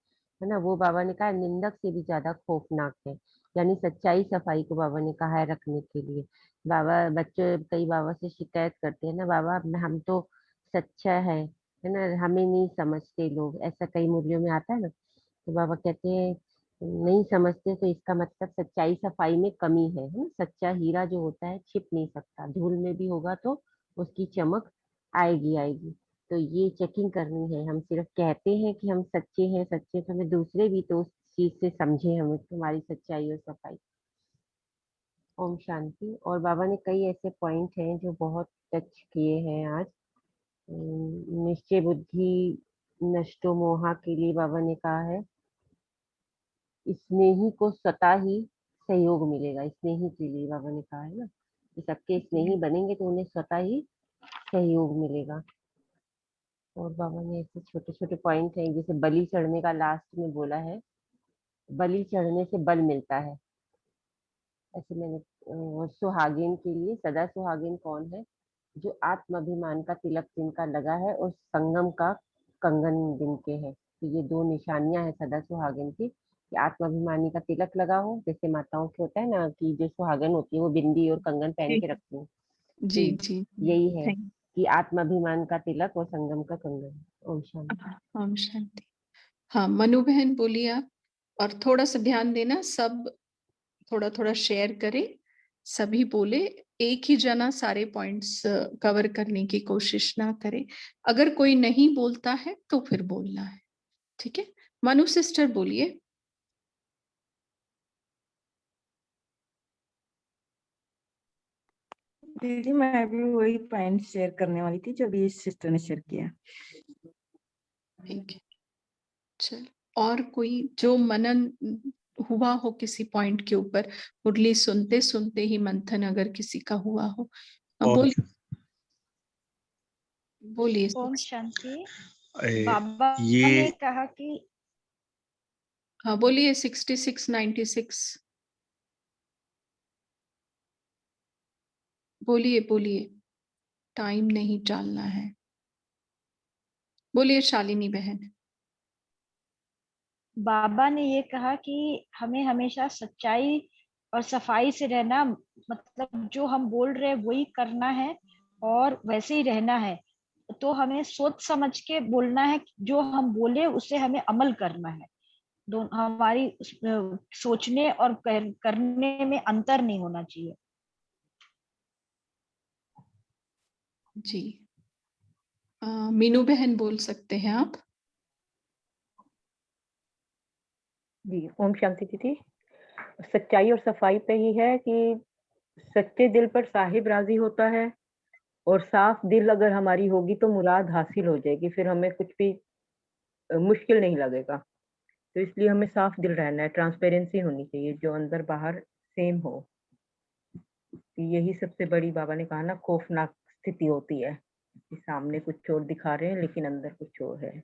है ना। वो बाबा ने कहा निंदक से भी ज्यादा खौफनाक है, यानी सच्चाई सफाई को बाबा ने कहा है रखने के लिए। बाबा बच्चे कई बाबा से शिकायत करते हैं ना, बाबा हम तो सच्चा है ना, हमें नहीं समझते लोग, ऐसा कई मूल्यों में आता है ना। तो बाबा कहते हैं नहीं समझते तो इसका मतलब सच्चाई सफाई में कमी है ना। सच्चा हीरा जो होता है छिप नहीं सकता, धूल में भी होगा तो उसकी चमक आएगी आएगी। तो ये चेकिंग करनी है। हम सिर्फ कहते हैं कि हम सच्चे हैं सच्चे, तो हमें दूसरे भी तो उस चीज से समझे हमें तुम्हारी सच्चाई और सफाई। ओम शांति। और बाबा ने कई ऐसे पॉइंट हैं जो बहुत टच किए हैं आज। निश्चय बुद्धि नष्टो मोहा के लिए बाबा ने कहा है स्नेही को स्वतः ही सहयोग मिलेगा। स्नेही के लिए बाबा ने कहा है ना कि सबके स्नेही बनेंगे तो उन्हें स्वतः ही सहयोग मिलेगा। और बाबा ने ऐसे छोटे छोटे पॉइंट हैं, जैसे बलि चढ़ने का लास्ट में बोला है, बलि चढ़ने से बल मिलता है। ऐसे मैंने सुहागिन के लिए, सदा सुहागिन कौन है? जो आत्माभिमान का तिलक जिनका लगा है और संगम का कंगन जिनके है। तो ये दो निशानियां हैं सदा सुहागिन की, कि आत्माभिमानी का तिलक लगा हो, जैसे माताओं के होता है ना कि जो सुहागन होती है वो बिंदी और कंगन पहन जी, के रखती है। जी, तो जी। यही है थैंक कि आत्माभिमान का तिलक और संगम का कंगन। ओम शांति। ओम शांति। हाँ, मनु बहन बोलिए आप। और थोड़ा-सा ध्यान देना, सब थोड़ा-थोड़ा शेयर करें, सभी बोले, एक ही जना सारे पॉइंट्स कवर करने की कोशिश ना करे। अगर कोई नहीं बोलता है, तो फिर बोलना है, ठीक है? मनु सिस्टर बोलिए। दीदी मैं भी वही पॉइंट शेयर करने वाली थी जो अभी सिस्टर ने शेयर किया। ठीक है, चल। और कोई जो मनन हुआ हो किसी पॉइंट के ऊपर, मुरली सुनते-सुनते ही मंथन अगर किसी का हुआ हो, ओम बोलिए ओम सिस्टर। शांति। ए, बाबा ये ने कहा कि हाँ, बोलिए 6696। बोलिए, बोलिए, टाइम नहीं टालना है। बोलिए शालिनी बहन। बाबा ने ये कहा कि हमें हमेशा सच्चाई और सफाई से रहना, मतलब जो हम बोल रहे हैं वही करना है और वैसे ही रहना है। तो हमें सोच समझ के बोलना है, जो हम बोले उसे हमें अमल करना है। हमारी सोचने और करने में अंतर नहीं होना चाहिए। जी। मीनू बहन बोल सकते हैं आप। जी ओम शांति दीदी। सच्चाई और सफाई पे ही है कि सच्चे दिल पर साहिब राजी होता है, और साफ दिल अगर हमारी होगी तो मुराद हासिल हो जाएगी, फिर हमें कुछ भी मुश्किल नहीं लगेगा। तो इसलिए हमें साफ दिल रहना है, ट्रांसपेरेंसी होनी चाहिए, जो अंदर बाहर सेम हो। तो यही सबसे बड़ी, बाबा ने कहा ना, खौफनाक स्थिति होती है कि सामने कुछ और दिखा रहे हैं लेकिन अंदर कुछ और है।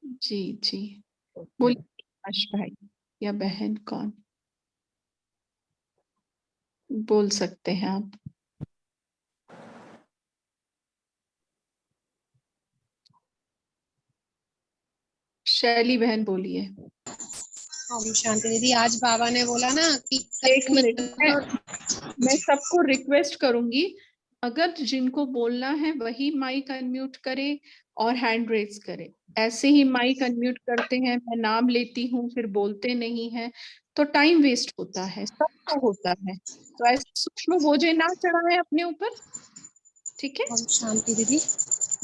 जी, जी। तो बोलिए प्रकाश भाई या बहन कौन? बोल सकते हैं आप। शैली बहन बोलिए। ओम शांति दीदी। आज बाबा ने बोला ना कि एक मिनट, और मैं सबको रिक्वेस्ट करूंगी, अगर जिनको बोलना है वही माइक अनम्यूट करे और हैंड रेज करे। ऐसे ही माइक अनम्यूट करते हैं, मैं नाम लेती हूँ फिर बोलते नहीं हैं, तो टाइम वेस्ट होता है, सबको होता है। तो ऐसे सूक्ष्म बोझे ना चढ़ाएं अपने ऊपर, ठीक है? ओम शांति दीदी।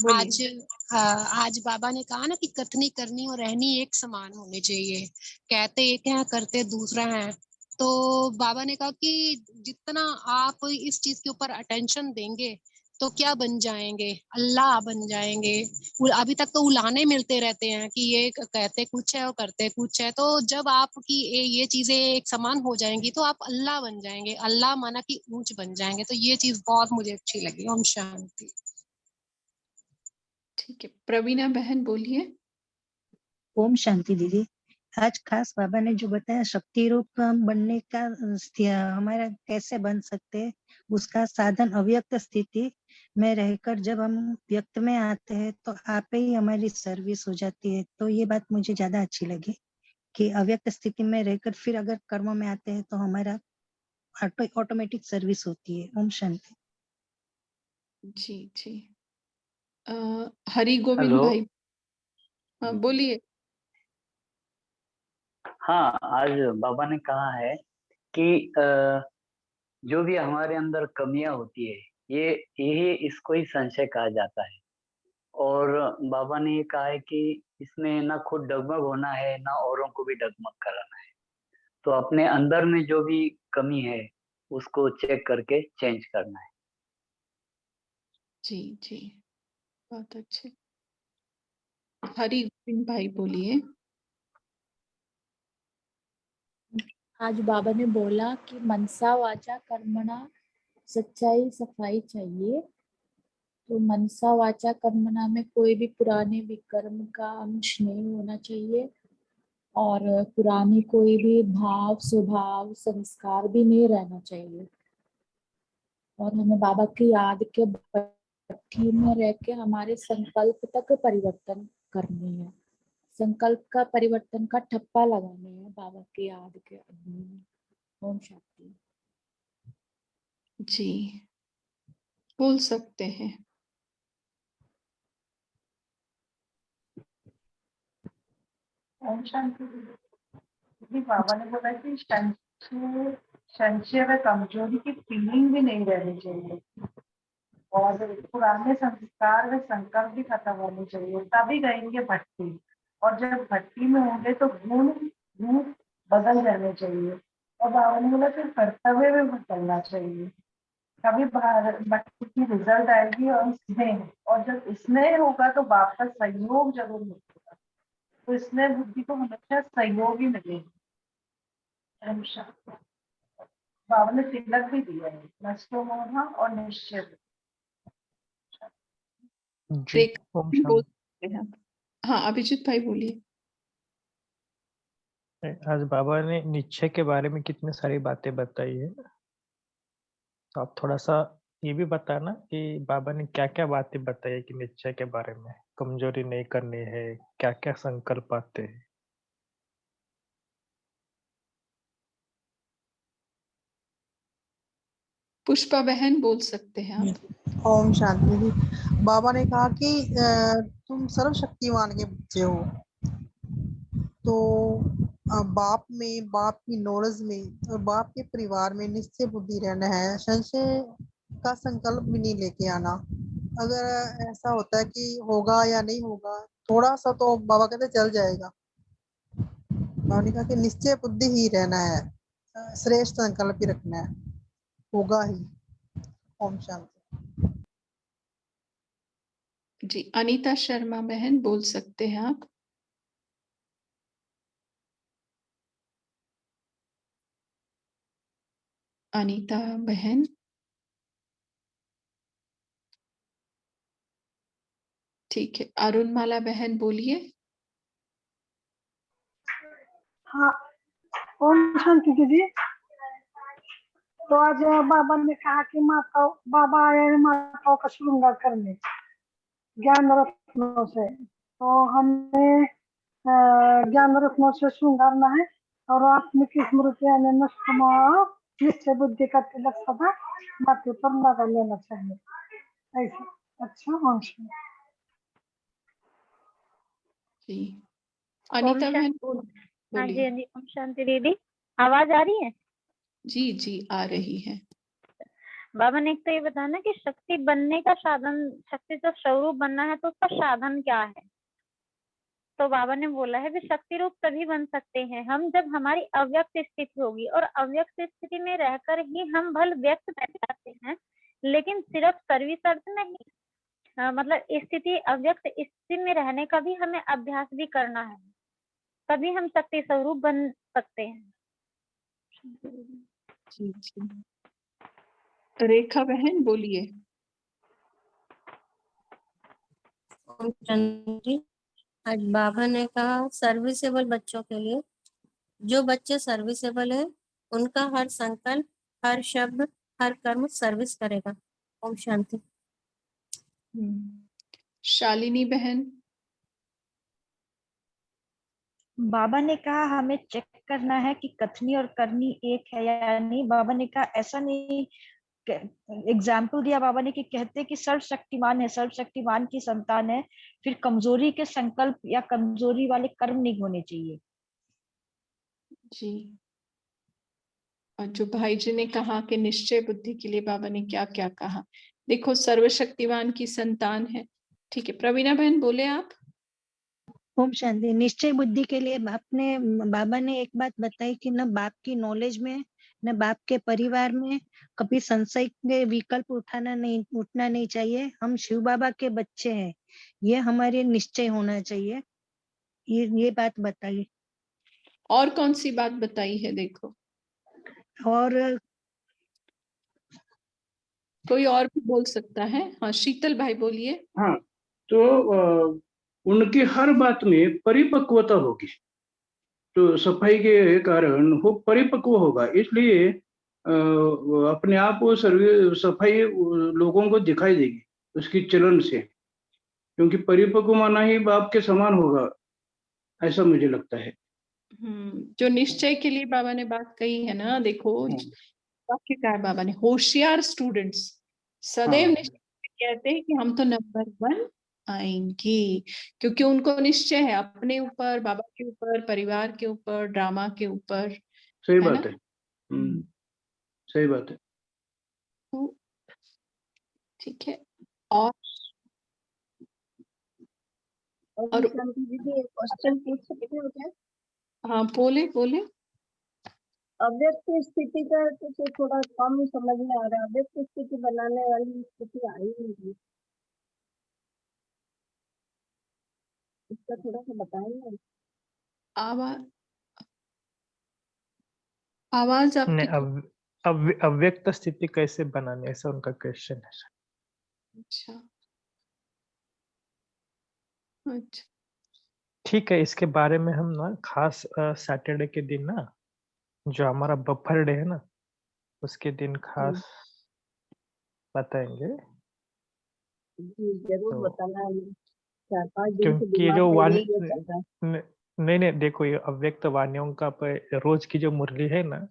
बोलिए। आज बाबा ने कहा ना कि कथनी करनी और रहनी एक समान होनी चाहिए। कहते एक है, करते दूसरा है। तो बाबा ने कहा कि जितना आप इस चीज के ऊपर अटेंशन देंगे तो क्या बन जाएंगे, अल्लाह बन जाएंगे। अभी तक तो उलाने मिलते रहते हैं कि ये कहते कुछ है और करते कुछ है। तो जब आपकी ये चीजें एक समान हो जाएंगी तो आप अल्लाह बन जाएंगे। अल्लाह माना कि ऊंच बन जाएंगे। तो ये चीज बहुत मुझे अच्छी लगी। ओम शांति। ठीक है, प्रवीणा बहन बोलिए। ओम शांति दीदी। आज खास बाबा ने जो बताया शक्ति रूप हम बनने का हमारा कैसे बन सकते हैं, उसका साधन अव्यक्त स्थिति में रहकर जब हम व्यक्त में आते हैं तो आप ही हमारी सर्विस हो जाती है। तो ये बात मुझे ज्यादा अच्छी लगी कि अव्यक्त स्थिति में रहकर फिर अगर कर्मों में आते हैं तो हमारा ऑटोमेटिक सर्विस होती है। ओम शांति। जी, जी। हरि गोविंद हेलो। भाई, हाँ बोलिए। हाँ, आज बाबा ने कहा है कि जो भी हमारे अंदर कमियां होती है, यही इसको ही संशय कहा जाता है। और बाबा ने ये कहा है कि इसमें ना खुद डगमग होना है, ना औरों को भी डगमग कराना है। तो अपने अंदर में जो भी कमी है उसको चेक करके चेंज करना है। जी, जी, बहुत अच्छे। हरि गोविंद भाई बोलिए। आज बाबा ने बोला कि मनसा वाचा कर्मणा सच्चाई सफाई चाहिए। तो मनसा वाचा कर्मणा में कोई भी पुराने विकर्म का अंश नहीं होना चाहिए और पुरानी कोई भी भाव स्वभाव संस्कार भी नहीं रहना चाहिए। और हमें बाबा की याद के भट्ठी में रह के हमारे संकल्प तक परिवर्तन करनी है। संकल्प का परिवर्तन का ठप्पा लगाने है बाबा की याद के अग्नि में। ओम शांति। जी, बोल सकते हैं। ओम शांति दीदी। बाबा ने बोला कि संशय व कमजोरी की फीलिंग भी नहीं रहनी चाहिए और पुराने संस्कार व संकल्प भी खत्म होने चाहिए, तभी गएंगे भट्टी। और जब भट्टी में होंगे तो गुण बदल जाने चाहिए। और बाबा ने बोला फिर कर्तव्य में बदलना चाहिए, तभी भट्टी की रिजल्ट आएगी और स्नेह। और जब स्नेह होगा तो बाप का सहयोग जरूर मिलेगा। तो इसमें बुद्धि को हमेशा सहयोग ही मिलेगा। बाबा ने तिलक भी दिया है, नष्टो मोहा और निश्चय। जी, ओम बोल शांति। सकते हैं आप। हाँ, अभिजीत भाई बोलिए। आज बाबा ने निश्चय के बारे में कितनी सारी बातें बताई है। तो आप थोड़ा सा ये भी बताना कि बाबा ने क्या क्या बातें बताई है कि निश्चय के बारे में कमजोरी नहीं करनी है, क्या क्या संकल्प आते हैं। पुष्पा बहन बोल सकते हैं आप। ओम शांति दीदी। बाबा ने कहा कि तुम सर्वशक्तिमान के बच्चे हो, तो बाप में, बाप की नॉलेज में और बाप के परिवार में निश्चय बुद्धि रहना है। संशय का संकल्प भी नहीं लेके आना। अगर ऐसा होता है कि होगा या नहीं होगा, थोड़ा सा तो बाबा कहते चल जाएगा। बाबा ने कहा कि निश्चय बुद्धि ही रहना है, श्रेष्ठ संकल्प ही रखना है। होगा ही। ओम शांति। जी, अनीता शर्मा बहन बोल सकते हैं आप। अनीता बहन। ठीक है, अरुणमाला बहन बोलिए। हाँ, ओम शांति दीदी। तो आज बाबा ने कहा कि माता बाबा आए हैं माताओं का श्रृंगार करने ज्ञान रत्नों से। तो हमें ज्ञान रत्नों से श्रृंगारना है और आत्मिक स्मृति यानी निश्चय बुद्धि का तिलक सदा माथे पर लगा लेना चाहिए ऐसे। अच्छा वंश जी, ओम अनीता बहन शांति। हाँ जी, बोलिए। हाँ जी, ओम शांति दीदी। आवाज आ रही है? जी जी आ रही है। बाबा ने एक तो ये बताया ना कि शक्ति बनने का साधन, शक्ति जब स्वरूप बनना है तो उसका साधन क्या है। तो बाबा ने बोला है कि शक्ति रूप तभी बन सकते हैं हम जब हमारी अव्यक्त स्थिति होगी, और अव्यक्त स्थिति में रहकर ही हम बल व्यक्त कर जाते हैं, लेकिन सिर्फ सर्विस अर्थ नहीं। मतलब स्थिति अव्यक्त स्थिति में रहने का भी हमें अभ्यास भी करना है, तभी हम शक्ति स्वरूप बन सकते हैं। जी जी, रेखा बहन बोलिए। ओम शांति। आज बाबा ने कहा सर्विसेबल बच्चों के लिए, जो बच्चे सर्विसेबल है उनका हर संकल्प, हर शब्द, हर कर्म सर्विस करेगा। ओम शांति। शालिनी बहन। बाबा ने कहा हमें चेक करना है कि कथनी और करनी एक है या नहीं। बाबा ने कहा ऐसा नहीं, एग्जाम्पल दिया बाबा ने कि कहते कि सर्वशक्तिमान है, सर्वशक्तिमान की संतान है, फिर कमजोरी के संकल्प या कमजोरी वाले कर्म नहीं होने चाहिए। जी, और जो भाई जी ने कहा कि निश्चय बुद्धि के लिए बाबा ने क्या क्या कहा, देखो सर्वशक्तिमान की संतान है। ठीक है, प्रवीणा बहन बोले आप। ओम शांति। निश्चय बुद्धि के लिए बाबा ने एक बात बताई कि न बाप की नॉलेज में, न बाप के परिवार में कभी संशय के विकल्प उठना नहीं चाहिए। हम शिव बाबा के बच्चे हैं, ये हमारे निश्चय होना चाहिए। ये बात बताई। और कौन सी बात बताई है देखो, और कोई और भी बोल सकता है। हाँ, शीतल भाई बोलिए। हाँ, तो उनकी हर बात में परिपक्वता होगी, तो सफाई के कारण वो परिपक्व होगा, इसलिए अपने आप वो सफाई लोगों को दिखाई देगी उसकी चलन से, क्योंकि परिपक्व माना ही बाप के समान होगा, ऐसा मुझे लगता है। जो निश्चय के लिए बाबा ने बात कही है ना, देखो वाक्य क्या है बाबा ने, होशियार स्टूडेंट्स सदैव निश्चय कहते हैं कि हम तो नंबर 1 आएंगे, क्योंकि उनको निश्चय है अपने ऊपर, बाबा के ऊपर, परिवार के ऊपर, ड्रामा के ऊपर। सही है बात ना? है। सही बात है। तो ठीक है। और दीदी एक क्वेश्चन पूछ सकते हो क्या? हाँ बोले बोले। अव्यक्त स्थिति का तो थोड़ा कम समझ में आ रहा है, अव्यक्त स्थिति बनाने वाली स्थिति आई नहीं, इसका थोड़ा सा बताएंगे। आवाज आपकी अव्यक्त स्थिति कैसे बनाने, ऐसा उनका क्वेश्चन है। अच्छा अच्छा, ठीक है, इसके बारे में हम ना खास सैटरडे के दिन ना, जो हमारा बफर डे है ना, उसके दिन खास बताएंगे। जी जरूर तो बताना, 4-5 दिन से क्योंकि ये दिमाग जो में वाणी यही चल रहा है। नहीं देखो, ये अव्यक्त वाणियों का रोज की जो मुरली है ना,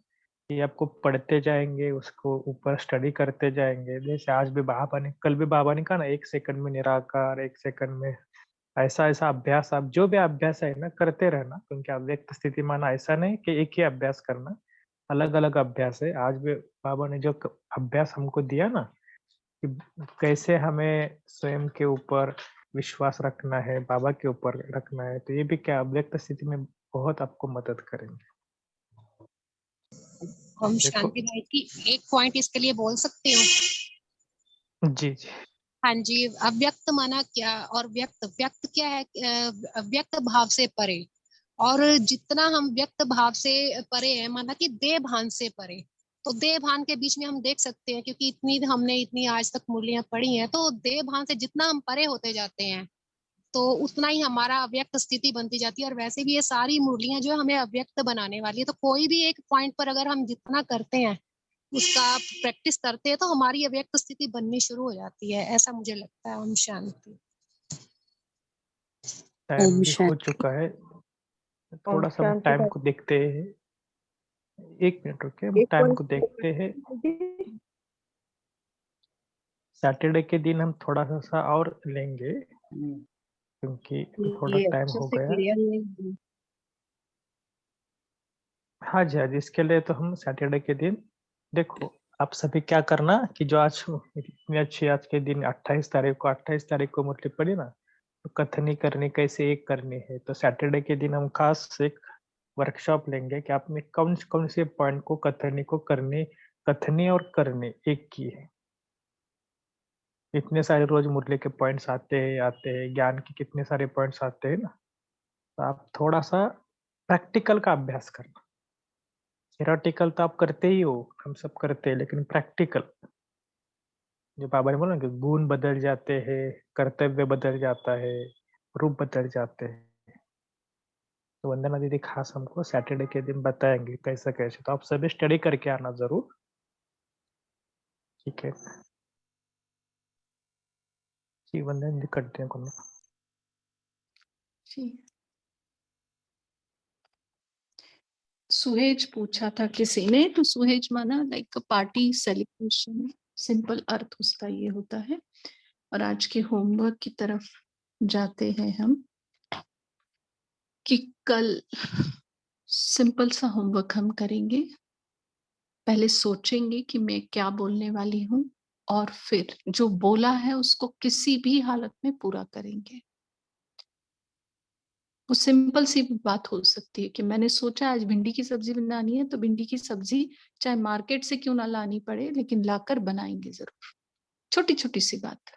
ये आपको पढ़ते जाएंगे, उसको ऊपर स्टडी करते जाएंगे। जैसे आज भी बाबा ने, कल भी बाबा ने कहा ना, 1 सेकंड में निराकार, 1 सेकंड में ऐसा अभ्यास, आप जो भी अभ्यास है ना करते रहना, क्योंकि अव्यक्त स्थिति माना ऐसा नहीं कि एक ही अभ्यास करना, अलग अलग अभ्यास है। आज भी बाबा ने जो अभ्यास हमको दिया ना, कि कैसे हमें स्वयं के ऊपर विश्वास रखना है, बाबा के ऊपर रखना है, तो ये भी क्या अव्यक्त स्थिति में बहुत आपको मदद करेंगे। ओम देखो शांति भाई की एक पॉइंट इसके लिए बोल सकते हो? जी जी हाँ जी, अव्यक्त माना क्या और व्यक्त, व्यक्त क्या है? व्यक्त भाव से परे, और जितना हम व्यक्त भाव से परे है, माना कि देह भान से परे। तो देह भान के बीच में हम देख सकते हैं, क्योंकि हमने इतनी आज तक मुरलियां पढ़ी हैं, तो देह भान से जितना हम परे होते जाते हैं, तो उतना ही हमारा अव्यक्त स्थिति बनती जाती है। और वैसे भी ये सारी मुरलियां जो है हमें अव्यक्त बनाने वाली है। तो कोई भी एक पॉइंट पर अगर हम जितना करते हैं, उसका प्रैक्टिस करते हैं, तो हमारी अव्यक्त स्थिति बननी शुरू हो जाती है, ऐसा मुझे लगता है। ओम शांति। टाइम ओम भी हो शांति। चुका है, ओम थोड़ा सा हम शांति टाइम भाई। को देखते हैं। 1 मिनट रुके, हम एक टाइम को पॉइंट देखते हैं। सैटरडे के दिन हम थोड़ा सा और लेंगे, क्योंकि थोड़ा ये टाइम अच्छे हो से गया। क्लियर नहीं। हाँ जी, हाँ जी, इसके लिए तो हम सैटरडे के दिन, देखो आप सभी क्या करना कि जो आज इतनी अच्छी आज के दिन 28 तारीख को मुरली पड़ी ना, तो कथनी करनी कैसे एक करनी है। तो सैटरडे के दिन हम खास एक वर्कशॉप लेंगे कि आपने कौन कौन से पॉइंट को कथनी और करनी एक की है। इतने सारे रोज मुरली के पॉइंट्स आते हैं, ज्ञान के कितने सारे पॉइंट्स आते हैं ना। तो आप थोड़ा सा प्रैक्टिकल का अभ्यास करना। थ्योरेटिकल तो आप करते ही हो, हम सब करते हैं, लेकिन प्रैक्टिकल, जो बाबा ने बोला ना कि गुण बदल जाते हैं, कर्तव्य बदल जाता है, रूप बदल जाते हैं। तो वंदना दीदी खास हमको सैटरडे के दिन बताएंगे कैसे कैसे। तो आप सभी स्टडी करके आना जरूर, ठीक है जी। वंदना दीदी करते हैं कौन? जी, सुहेज पूछा था किसी ने, तो सुहेज माना लाइक पार्टी सेलिब्रेशन, सिंपल अर्थ उसका ये होता है। और आज के होमवर्क की तरफ जाते हैं हम, कि कल सिंपल सा होमवर्क हम करेंगे। पहले सोचेंगे कि मैं क्या बोलने वाली हूँ, और फिर जो बोला है उसको किसी भी हालत में पूरा करेंगे। वो सिंपल सी बात हो सकती है कि मैंने सोचा आज भिंडी की सब्जी बनानी है, तो भिंडी की सब्जी चाहे मार्केट से क्यों ना लानी पड़े, लेकिन लाकर बनाएंगे जरूर। छोटी छोटी सी बात,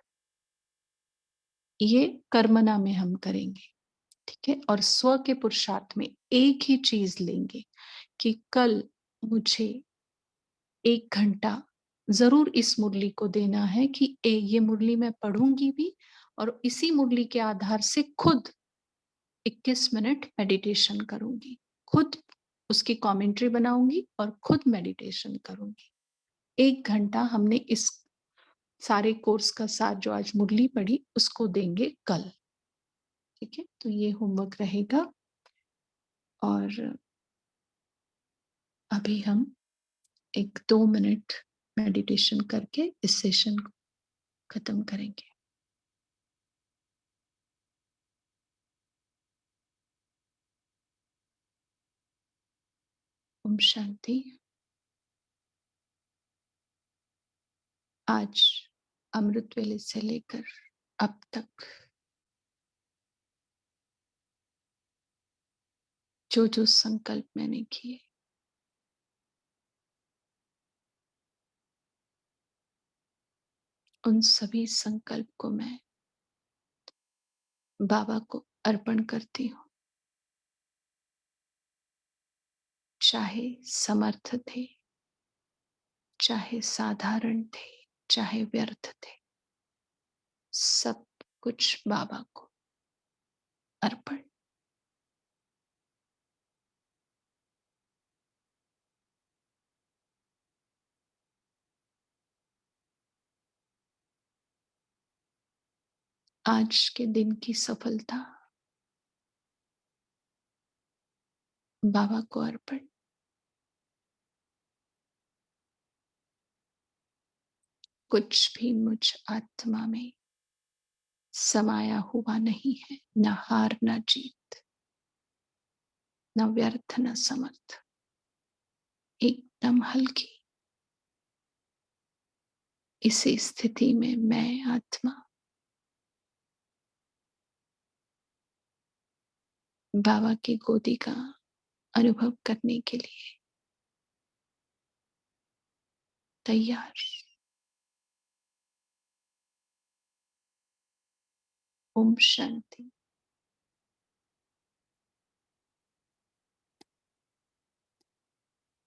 ये कर्मना में हम करेंगे, ठीक है। और स्व के पुरुषार्थ में एक ही चीज लेंगे कि कल मुझे 1 घंटा जरूर इस मुरली को देना है, कि ये मुरली मैं पढ़ूंगी भी, और इसी मुरली के आधार से खुद 21 मिनट मेडिटेशन करूंगी, खुद उसकी कमेंट्री बनाऊंगी और खुद मेडिटेशन करूंगी। 1 घंटा हमने इस सारे कोर्स का साथ जो आज मुरली पढ़ी उसको देंगे कल, ठीक है। तो ये होमवर्क रहेगा। और अभी हम 1-2 मिनट मेडिटेशन करके इस सेशन को खत्म करेंगे। ओम शांति। आज अमृत वेले से लेकर अब तक जो जो संकल्प मैंने किए, उन सभी संकल्प को मैं बाबा को अर्पण करती हूँ। चाहे समर्थ थे, चाहे साधारण थे, चाहे व्यर्थ थे, सब कुछ बाबा को अर्पण। आज के दिन की सफलता बाबा को अर्पण। कुछ भी मुझ आत्मा में समाया हुआ नहीं है, न हार न जीत, न व्यर्थ न समर्थ, एकदम हल्की। इसी स्थिति में मैं आत्मा बाबा की गोदी का अनुभव करने के लिए तैयार। ओम शांति।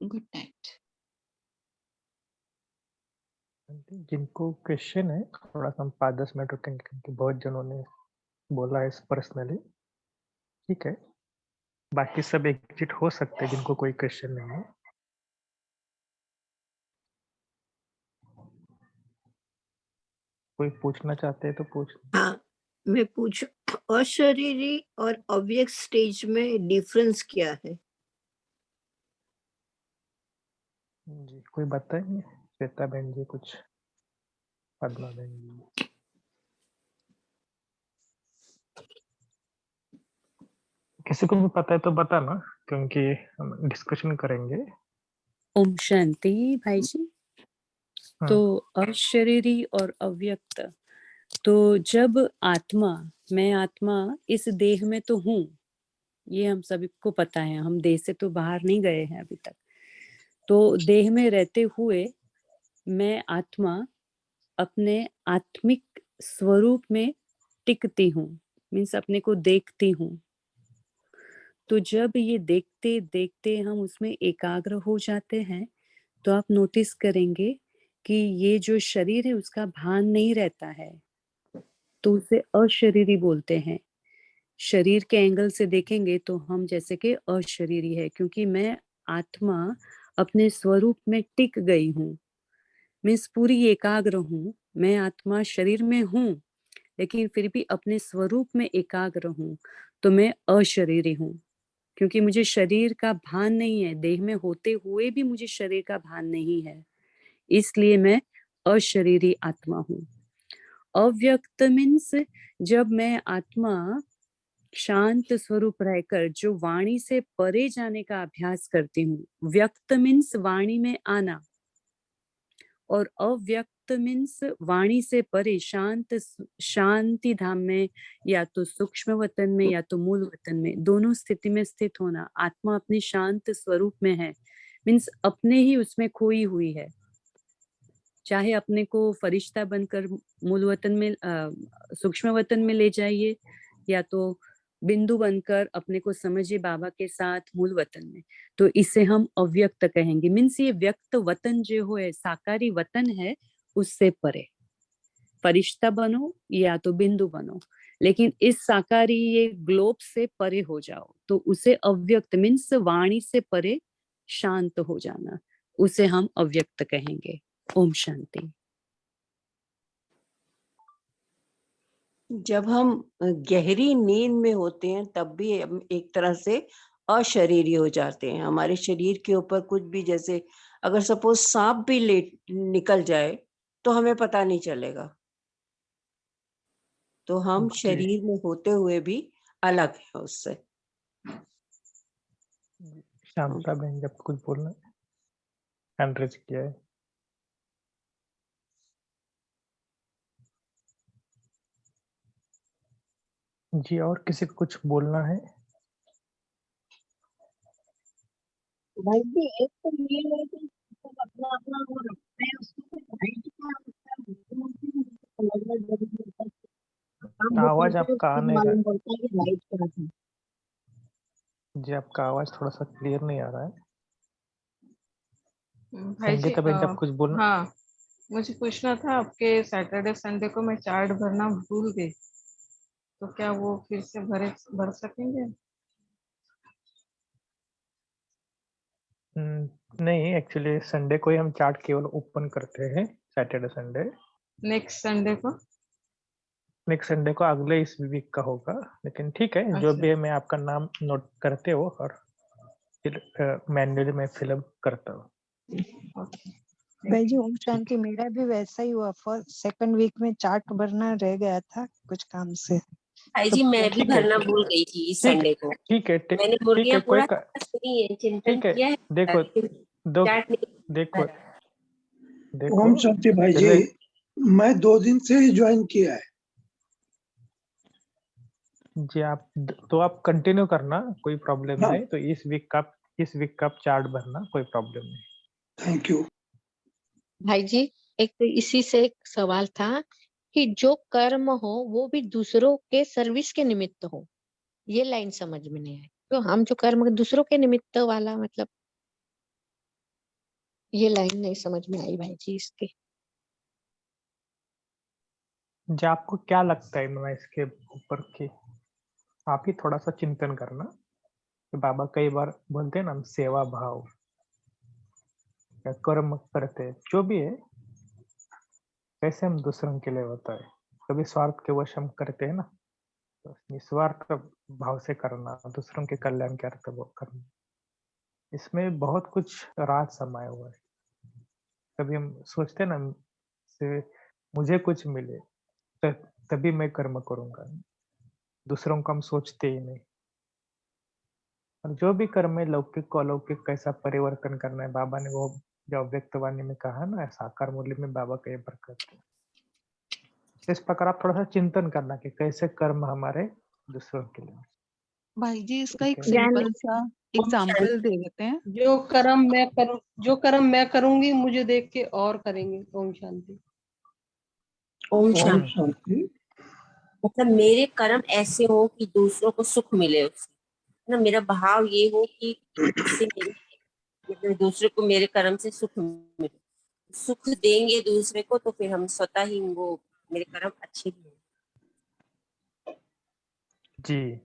Good night. जिनको क्वेश्चन है थोड़ा सा हम 5-10 मिनट रुकेंगे क्योंकि बहुत जनों ने बोला है पर्सनली। ठीक है, बाकी सब एग्जिट हो सकते हैं जिनको कोई क्वेश्चन नहीं है। कोई पूछना चाहते हैं तो पूछ। हाँ, मैं पूछ अशरीरी और अव्यक्त स्टेज में डिफरेंस क्या है? जी कोई बताएंगे? श्वेता बहन जी कुछ, पद्मा बहन जी। किसी को भी पता है तो बताना क्योंकि हम डिस्कशन करेंगे। ओम शांति भाई जी। तो अशरीरी और अव्यक्त, तो जब आत्मा, मैं आत्मा इस देह में तो हूँ, ये हम सभी को पता है, हम देह से तो बाहर नहीं गए हैं अभी तक। तो देह में रहते हुए मैं आत्मा अपने आत्मिक स्वरूप में टिकती हूँ, मीन्स अपने को देखती हूँ। तो जब ये देखते देखते हम उसमें एकाग्र हो जाते हैं तो आप नोटिस करेंगे कि ये जो शरीर है उसका भान नहीं रहता है, तो उसे अशरीरी बोलते हैं। शरीर के एंगल से देखेंगे तो हम जैसे कि अशरीरी है, क्योंकि मैं आत्मा अपने स्वरूप में टिक गई हूँ, मीन्स पूरी एकाग्र हूँ। मैं आत्मा शरीर में हूँ लेकिन फिर भी अपने स्वरूप में एकाग्र हूँ, तो मैं अशरीरी हूँ। क्योंकि मुझे शरीर का भान नहीं है, देह में होते हुए भी मुझे शरीर का भान नहीं है, इसलिए मैं अशरीरी आत्मा हूँ। अव्यक्त मीन्स जब मैं आत्मा शांत स्वरूप रहकर जो वाणी से परे जाने का अभ्यास करती हूँ। व्यक्त मीन्स वाणी में आना और अव्यक्त मीन्स वाणी से परे शांति धाम में, या तो सूक्ष्म वतन में या तो मूल वतन में, दोनों स्थिति में स्थित होना। आत्मा अपने शांत स्वरूप में है, मीन्स अपने ही उसमें खोई हुई है। चाहे अपने को फरिश्ता बनकर मूल वतन में, सूक्ष्म वतन में ले जाइए, या तो बिंदु बनकर अपने को समझिए बाबा के साथ मूल वतन में, तो इसे हम अव्यक्त कहेंगे। मीन्स ये व्यक्त वतन जो है, साकारी वतन है, उससे परे फरिश्ता बनो या तो बिंदु बनो, लेकिन इस साकारी ये ग्लोब से परे हो जाओ, तो उसे अव्यक्त मीन्स वाणी से परे शांत हो जाना, उसे हम अव्यक्त कहेंगे। ओम शांति। जब हम गहरी नींद में होते हैं तब भी हम एक तरह से अशरीरी हो जाते हैं। हमारे शरीर के ऊपर कुछ भी, जैसे अगर सपोज सांप भी निकल जाए तो हमें पता नहीं चलेगा। तो हम शरीर में होते हुए भी अलग है उससे। शांता बहन जब कुछ बोलना हैंड रेज किया है। जी और किसी को कुछ बोलना है? भाई जी एक तो ये है कि अपना अपना वो रखते हैं, उसको राइट क्या समझना जरूरी होता है। हम वो आवाज करते हैं आपका आ तब नहीं रहा मालूम पड़ता है कि राइट क्या था। जी, आपका आवाज थोड़ा सा क्लियर नहीं आ रहा है। भाई जी संगीता बहन जब कुछ बोलना। हाँ, मुझे पूछना था, आपके सैटरडे संडे को मैं चार्ट भरना भूल गई, तो क्या वो फिर से भर सकेंगे? नहीं, एक्चुअली संडे को ही हम चार्ट केवल ओपन करते हैं, सैटरडे संडे। नेक्स्ट संडे को? नेक्स्ट संडे को अगले इस वीक का होगा, लेकिन ठीक है। अच्छा। जो भी है मैं आपका नाम नोट करते हो और फिर मैन्युअली में फिलअप करता हूँ। भाई जी ओम शांति। मेरा भी वैसा ही हुआ, फर्स्ट सेकंड वीक में चार्ट भरना रह गया था कुछ काम से। भाई जी मैं भी भरना भूल गई थी इस संडे को। ठीक है मैंने मुर्गियां पूरा सुनी है, चिंतन किया है, देखो देखो ओम शांति भाई जी, मैं 2 दिन से ही ज्वाइन किया है। जी आप तो आप कंटिन्यू करना, कोई प्रॉब्लम नहीं। तो इस वीक का आप चार्ट भरना, कोई प्रॉब्लम नहीं। Thank you. भाई जी, एक इसी से एक सवाल था कि जो कर्म हो वो भी दूसरों के सर्विस के निमित्त हो, ये लाइन समझ में नहीं आई। तो हम जो कर्म दूसरों के निमित्त वाला मतलब ये लाइन नहीं समझ में आई भाई जी इसकी। जी, आपको क्या लगता है मैं इसके ऊपर कि आप ही थोड़ा सा चिंतन करना कि बाबा कई बार बोलते हैं ना हम सेवा भाव या कर्म करते हैं, जो भी है कैसे हम दूसरों के लिए होता है। कभी स्वार्थ के वश हम करते हैं ना, तो निस्वार्थ भाव से करना, दूसरों के कल्याण के अर्थ वो करना, इसमें बहुत कुछ राज समाया हुआ है। कभी हम सोचते हैं ना से मुझे कुछ मिले तभी मैं कर्म करूंगा, दूसरों को हम सोचते ही नहीं। और जो भी कर्म है लौकिक को अलौकिक कैसा परिवर्तन करना है, बाबा ने वो जो अव्यक्तवाणी में कहा ना, साकार मूल्य में बाबा कई बार कहते हैं। इस प्रकार आप थोड़ा सा चिंतन करना कि कैसे कर्म हमारे दूसरों के लिए। भाई जी इसका ठीक एक है। सिंपल सा एग्जाम्पल दे देते हैं। जो कर्म मैं करूंगी मुझे देख के और करेंगे। ओम शांति। ओम ओम शांति। शांति। मतलब मेरे कर्म ऐसे हो कि दूसरों को सुख मिले उससे, ना मेरा भाव ये हो कि इससे मेरे मतलब दूसरे को मेरे कर्म से सुख मिले। सुख देंगे दूसरे को तो फिर हम स्वतः ही वो मेरे कर्म अच्छे भी होंगे। जी,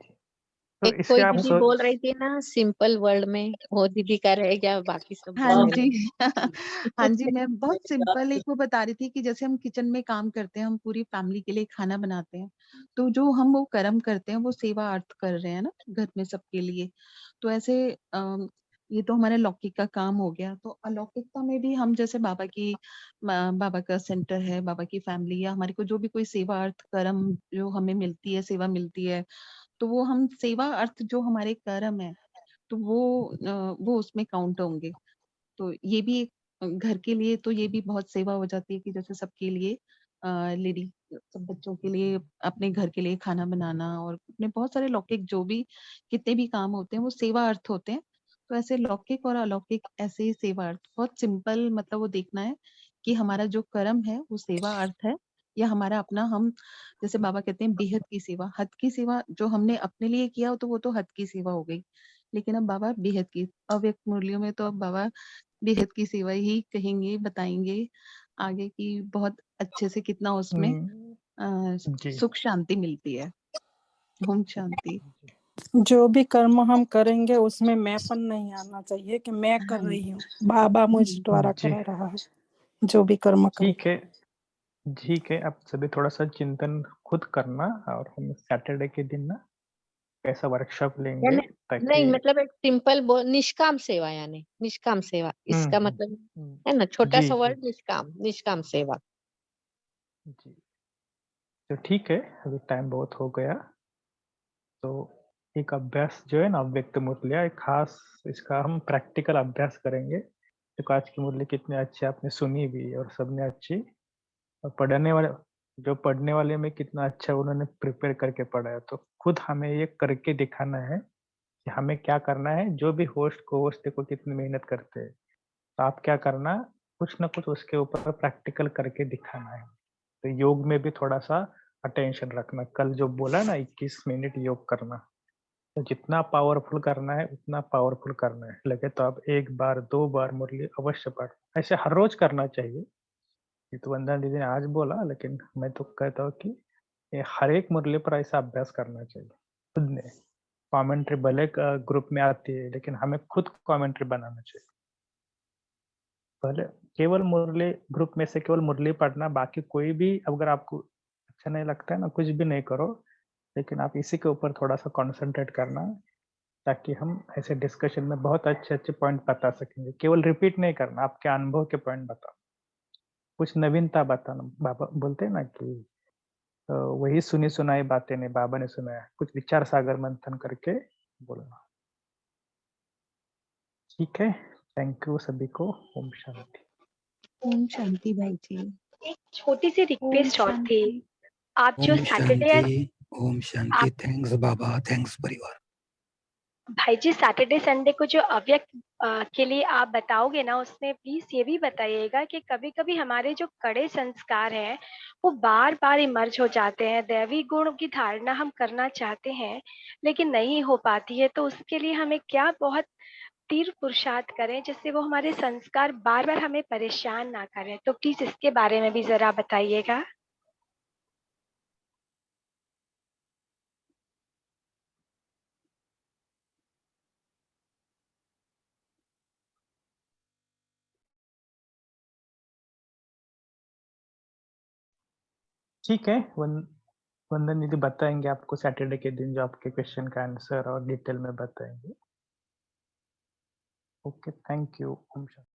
तो एक इससे कोई आप दीदी बोल रही थी ना सिंपल वर्ड में, वो दीदी का रह गया, बाकी सब हाँ बोल जी रहे हाँ जी, मैं बहुत सिंपल एक वो बता रही थी कि जैसे हम किचन में काम करते हैं, हम पूरी फैमिली के लिए खाना बनाते हैं, तो जो हम वो कर्म करते हैं वो सेवा अर्थ कर रहे हैं ना घर में सबके लिए। तो ऐसे ये तो हमारे लौकिक का काम हो गया। तो अलौकिकता में भी हम जैसे बाबा का सेंटर है, बाबा की फैमिली या हमारे को जो भी कोई सेवा अर्थ कर्म जो हमें मिलती है, सेवा मिलती है, तो वो हम सेवा अर्थ जो हमारे कर्म है तो वो उसमें काउंट होंगे। तो ये भी एक घर के लिए तो ये भी बहुत सेवा हो जाती है कि जैसे सबके लिए लेडी सब बच्चों के लिए अपने घर के लिए खाना बनाना और अपने बहुत सारे लौकिक जो भी कितने भी काम होते हैं वो सेवा अर्थ होते हैं। तो ऐसे लौकिक और अलौकिक ऐसे ही सेवा अर्थ बहुत सिंपल मतलब वो देखना है कि हमारा जो कर्म है वो सेवा अर्थ है या हमारा अपना हम जैसे बाबा कहते हैं बेहद की सेवा, हद की सेवा जो हमने अपने लिए किया तो वो तो हद की सेवा हो गई। लेकिन अब बाबा बेहद की अव्यक्त मूल्यों में तो अब बाबा बेहद की सेवा ही कहेंगे, बताएंगे आगे की बहुत अच्छे से कितना उसमें जी। सुख शांति मिलती है। ओम शांति। जो भी कर्म हम करेंगे उसमें मैंपन नहीं आना चाहिए कि मैं कर हाँ रही हूँ, बाबा मुझ द्वारा जी, करा रहा है। जो भी कर्म करे ठीक है, ठीक है। आप सभी थोड़ा सा चिंतन खुद करना, और हम सैटरडे के दिन ना कैसा वर्कशॉप लेंगे यानी ताकि नहीं मतलब एक सिंपल निष्काम सेवा, यानी निष्काम सेवा इसका मतलब है ना, छोटा जी सा जी वर्ड निष्काम, निष्काम सेवा। जी। तो ठीक है, अभी टाइम बहुत हो गया, तो एक अभ्यास जो है ना अव्यक्त मूल्य, एक खास इसका हम प्रैक्टिकल अभ्यास करेंगे। तो आज की मूल्य कितने अच्छे आपने सुनी भी और सबने अच्छी, और पढ़ने वाले में कितना अच्छा उन्होंने प्रिपेयर करके पढ़ा है। तो खुद हमें ये करके दिखाना है कि हमें क्या करना है। जो भी होस्ट को होस्ट देखो कितनी मेहनत करते हैं, तो आप क्या करना, कुछ ना कुछ उसके ऊपर प्रैक्टिकल करके दिखाना है। तो योग में भी थोड़ा सा अटेंशन रखना। कल जो बोला ना 21 मिनट योग करना, तो जितना पावरफुल करना है उतना पावरफुल करना है। लगे तो आप 1 बार 2 बार मुरली अवश्य पढ़, ऐसे हर रोज करना चाहिए। ये तो वंदना दीदी ने आज बोला, लेकिन मैं तो कहता हूँ कि ये हर एक मुरली पर ऐसा अभ्यास करना चाहिए खुद ने। कमेंट्री भले ग्रुप में आती है, लेकिन हमें खुद कमेंट्री बनाना चाहिए। भले केवल मुरली ग्रुप में से केवल मुरली पढ़ना, बाकी कोई भी अगर आपको अच्छा नहीं लगता है ना, कुछ भी नहीं करो, लेकिन आप इसी के ऊपर थोड़ा सा कंसंट्रेट करना, ताकि हम ऐसे डिस्कशन में बहुत अच्छे अच्छे पॉइंट बता सकेंगे। केवल रिपीट नहीं करना, आपके अनुभव के पॉइंट बताओ, कुछ नवीनता बताना। बाबा बोलते हैं ना कि वही सुनी सुनाई बातें नहीं, बाबा ने सुनाया, कुछ विचार सागर मंथन करके बोलना। ठीक है, थैंक यू सभी को। ओम शांति। ओम शांति भाई जी। एक छोटी सी ओम रिक्वेस्ट और थी, शांति। आप जो ओम सैटरडे शांति। ओम शांति। थैंक्स बाबा, थैंक्स परिवार। भाई जी सैटरडे संडे को जो अव्यक्त के लिए आप बताओगे ना, उसमें प्लीज ये भी बताइएगा कि कभी कभी हमारे जो कड़े संस्कार हैं वो बार बार इमर्ज हो जाते हैं। दैवी गुण की धारणा हम करना चाहते हैं लेकिन नहीं हो पाती है, तो उसके लिए हमें क्या बहुत तीव्र पुरुषार्थ करें जिससे वो हमारे संस्कार बार बार हमें परेशान ना करें। तो प्लीज इसके बारे में भी जरा बताइएगा। ठीक है, वंदन दीदी बताएंगे आपको सैटरडे के दिन जो आपके क्वेश्चन का आंसर और डिटेल में बताएंगे। Okay, thank you. ओम शांति।